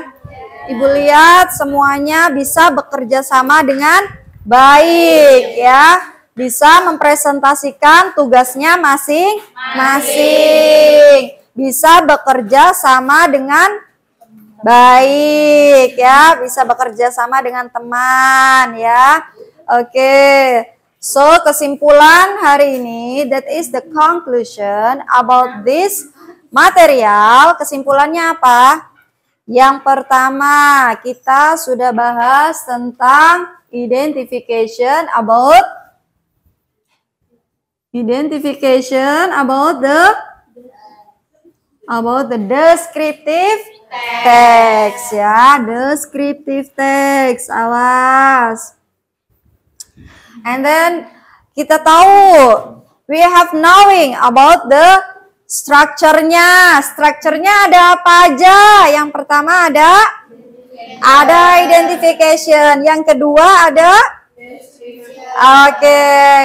Ibu lihat semuanya bisa bekerja sama dengan baik ya. Bisa mempresentasikan tugasnya masing-masing. Bisa bekerja sama dengan baik ya. Bisa bekerja sama dengan teman ya. Oke. So kesimpulan hari ini, that is the conclusion about this material. Kesimpulannya apa? Yang pertama, kita sudah bahas tentang identification about the descriptive text ya, descriptive text. Awas. And then kita tahu we have knowing about the strukturnya. Strukturnya ada apa aja? Yang pertama ada identification. Yang kedua ada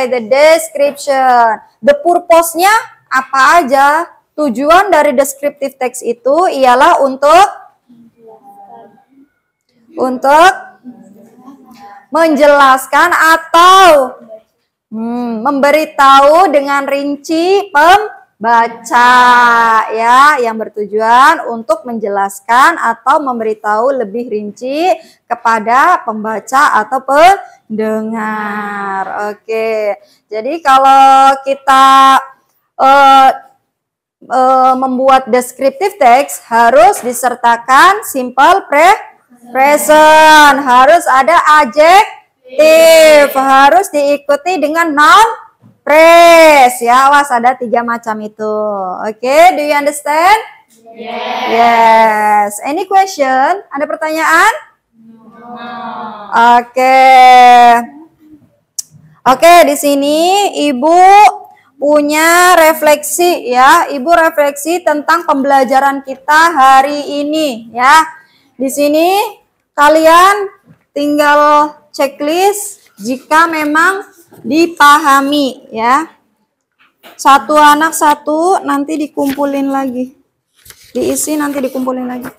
the description. The purpose-nya apa aja? Tujuan dari descriptive text itu ialah untuk menjelaskan atau memberitahu dengan rinci baca ya, yang bertujuan untuk menjelaskan atau memberitahu lebih rinci kepada pembaca atau pendengar. Oke. Jadi kalau kita membuat descriptive text harus disertakan simple present, harus ada adjective, harus diikuti dengan noun phrase ya. Awas, ada 3 macam itu. Oke, do you understand? Yes. Any question? Ada pertanyaan? Oke, di sini Ibu punya refleksi ya. Ibu refleksi tentang pembelajaran kita hari ini ya. Di sini kalian tinggal checklist jika memang dipahami ya. Satu anak satu, nanti dikumpulin lagi. Diisi nanti dikumpulin lagi.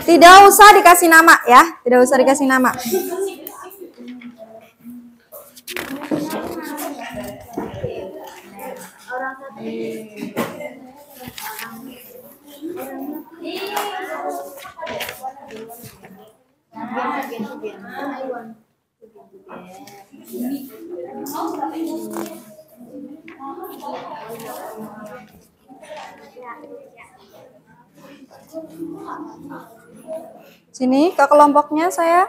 Tidak usah dikasih nama ya, tidak usah dikasih nama. Sini ke kelompoknya saya.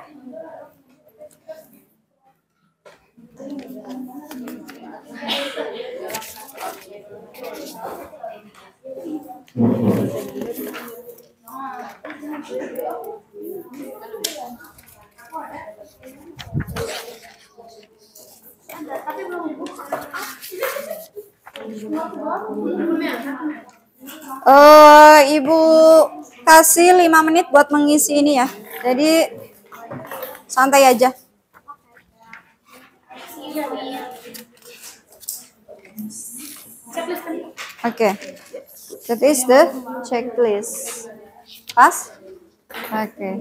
Ibu kasih 5 menit buat mengisi ini ya. Jadi santai aja. Okay, that is the checklist. Pas? Okay.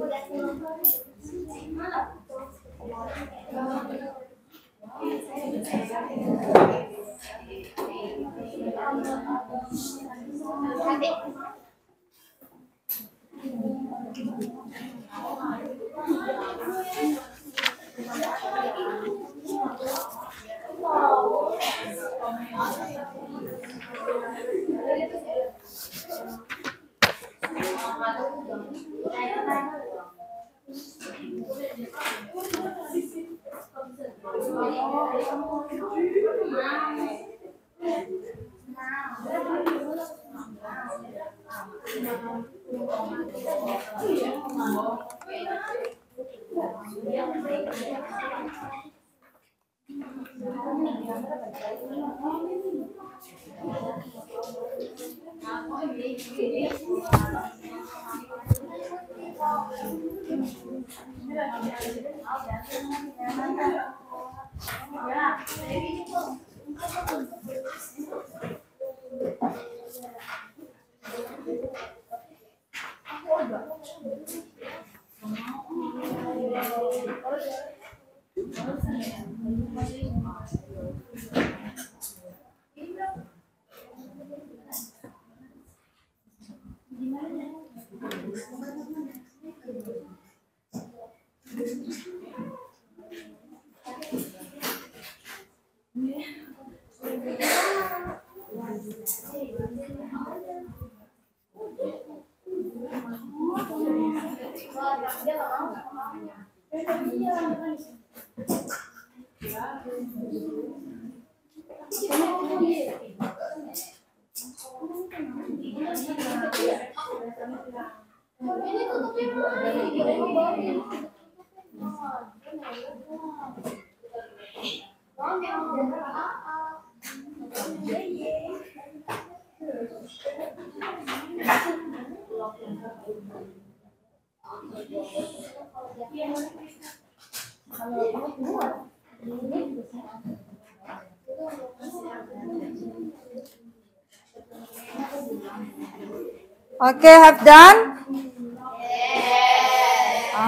Okay, have done?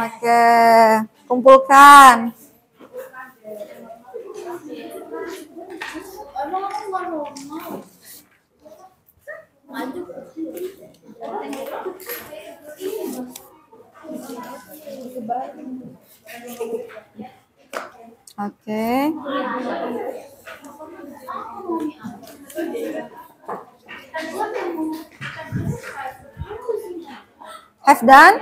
Oke, kumpulkan. Oke. Have done?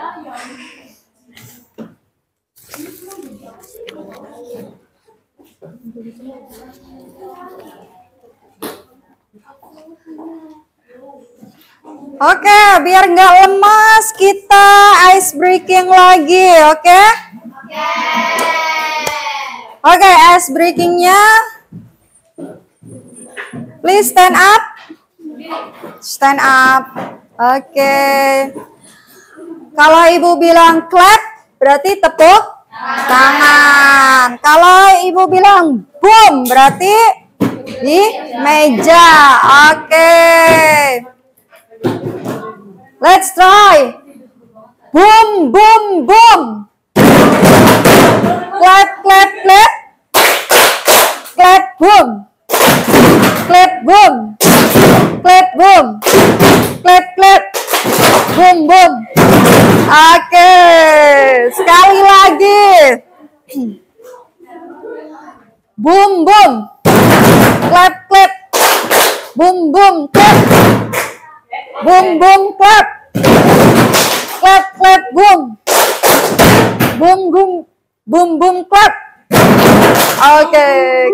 Oke, biar nggak lemas kita ice breaking lagi, oke? Oke, ice breakingnya. Please stand up. Stand up. Oke. Kalau ibu bilang clap, berarti tepuk tangan. Kalau ibu bilang boom, berarti di meja. Oke. Let's try. Boom, boom, boom. Clap, clap, clap. Clap, boom. Clap, boom. Clap, boom. Clap, clap. Boom, boom. Oke. Sekali lagi. Boom, boom. Clap, clap. Boom, boom, clap. Boom, boom, clap. Clap, clap, boom. Boom, boom. Boom, boom, clap. Oke.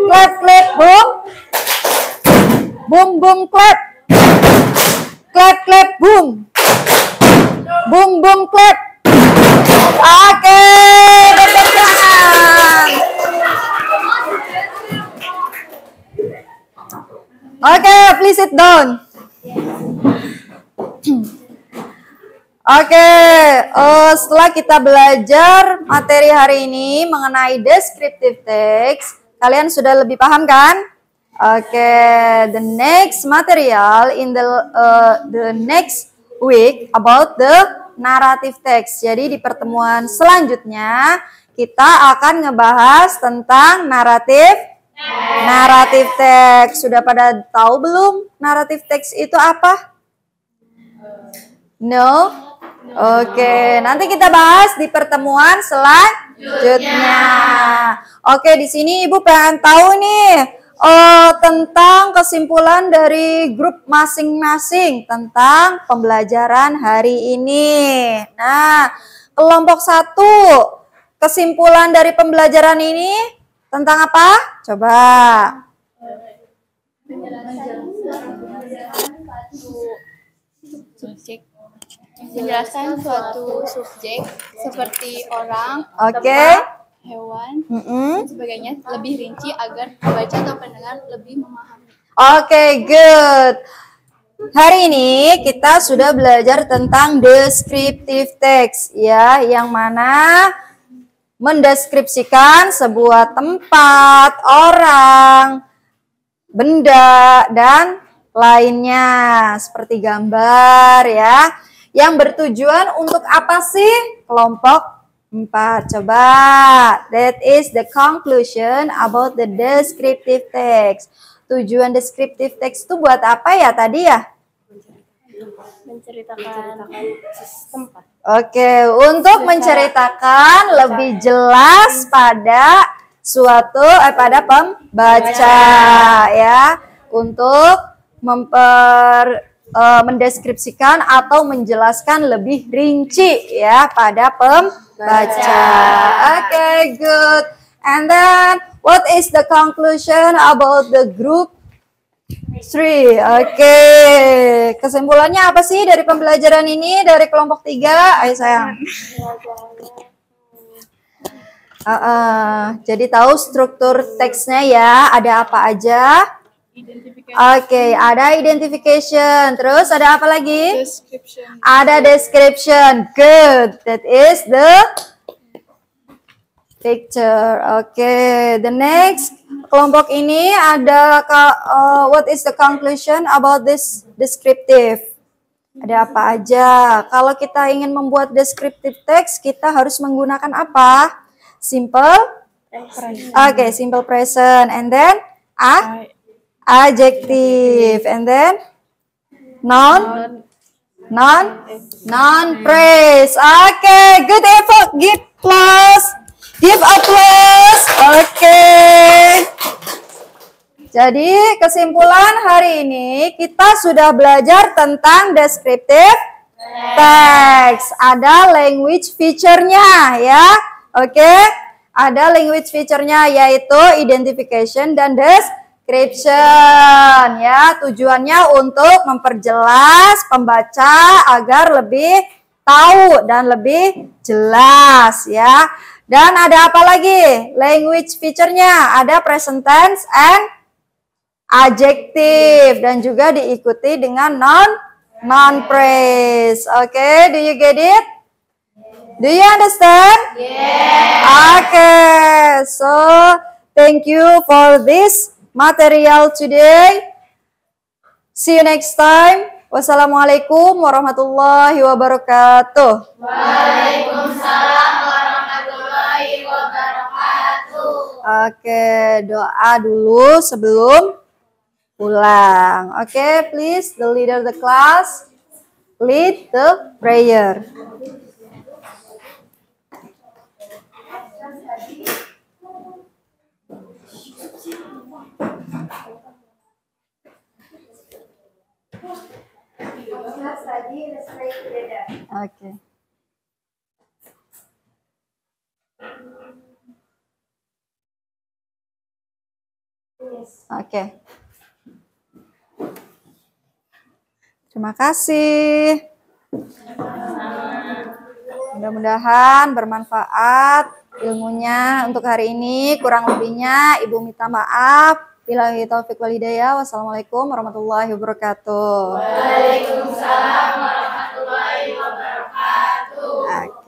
Clap, clap, boom. Boom, boom, clap. Clap, clap, boom. Boom, boom, clap. Oke. Tepuk tangan. Oke, please sit down. Oke, setelah kita belajar materi hari ini mengenai descriptive text, kalian sudah lebih paham kan? Okay, the next material in the next week about the narrative text. Jadi di pertemuan selanjutnya kita akan ngebahas tentang naratif text. Sudah pada tahu belum naratif text itu apa? No? Oke, nanti kita bahas di pertemuan selanjutnya. Oke, di sini Ibu pengen tahu nih tentang kesimpulan dari grup masing-masing tentang pembelajaran hari ini. Nah, kelompok 1, kesimpulan dari pembelajaran ini tentang apa? Coba. Menjelaskan suatu subjek seperti orang, Oke. hewan, dan sebagainya lebih rinci agar pembaca atau pendengar lebih memahami. Oke, good. Hari ini kita sudah belajar tentang descriptive text, ya, yang mana mendeskripsikan sebuah tempat, orang, benda, dan lainnya, seperti gambar, ya, yang bertujuan untuk apa sih? Kelompok 4. Coba, that is the conclusion about the descriptive text. Tujuan descriptive text itu buat apa ya tadi ya? Menceritakan tempat. Oke, untuk menceritakan lebih jelas pada pada pembaca ya, untuk mendeskripsikan atau menjelaskan lebih rinci ya pada pembaca. Okay, good. And then what is the conclusion about the group 3? Oke, kesimpulannya apa sih dari pembelajaran ini dari kelompok 3? Ayo sayang. Jadi tahu struktur teksnya ya, ada apa aja? Oke, ada identification. Terus ada apa lagi? Description. Ada description. Good. That is the picture. Oke, the next kelompok ini ada what is the conclusion about this descriptive? Ada apa aja? Kalau kita ingin membuat descriptive text, kita harus menggunakan apa? Simple present. Oke, simple present. And then adjective, and then noun phrase. Okay, good effort. Give applause. Okay. Jadi kesimpulan hari ini kita sudah belajar tentang descriptive text. Ada language feature-nya ya. Oke. Ada language feature-nya yaitu identification dan description ya, tujuannya untuk memperjelas pembaca agar lebih tahu dan lebih jelas ya. Dan ada apa lagi? Language feature-nya ada present tense and adjective dan juga diikuti dengan noun phrase. Okay, do you get it? Do you understand? Yeah. Okay, so thank you for this material today. See you next time. Wassalamualaikum warahmatullahi wabarakatuh. Waalaikumsalam warahmatullahi wabarakatuh. Oke, doa dulu sebelum pulang. Oke, please, the leader of the class, lead the prayer. Oke. Oke. Terima kasih. Mudah-mudahan bermanfaat ilmunya untuk hari ini. Kurang lebihnya Ibu minta maaf. Billahi taufiq wal hidayah. Wassalamualaikum warahmatullahi wabarakatuh. Waalaikumsalam warahmatullahi wabarakatuh.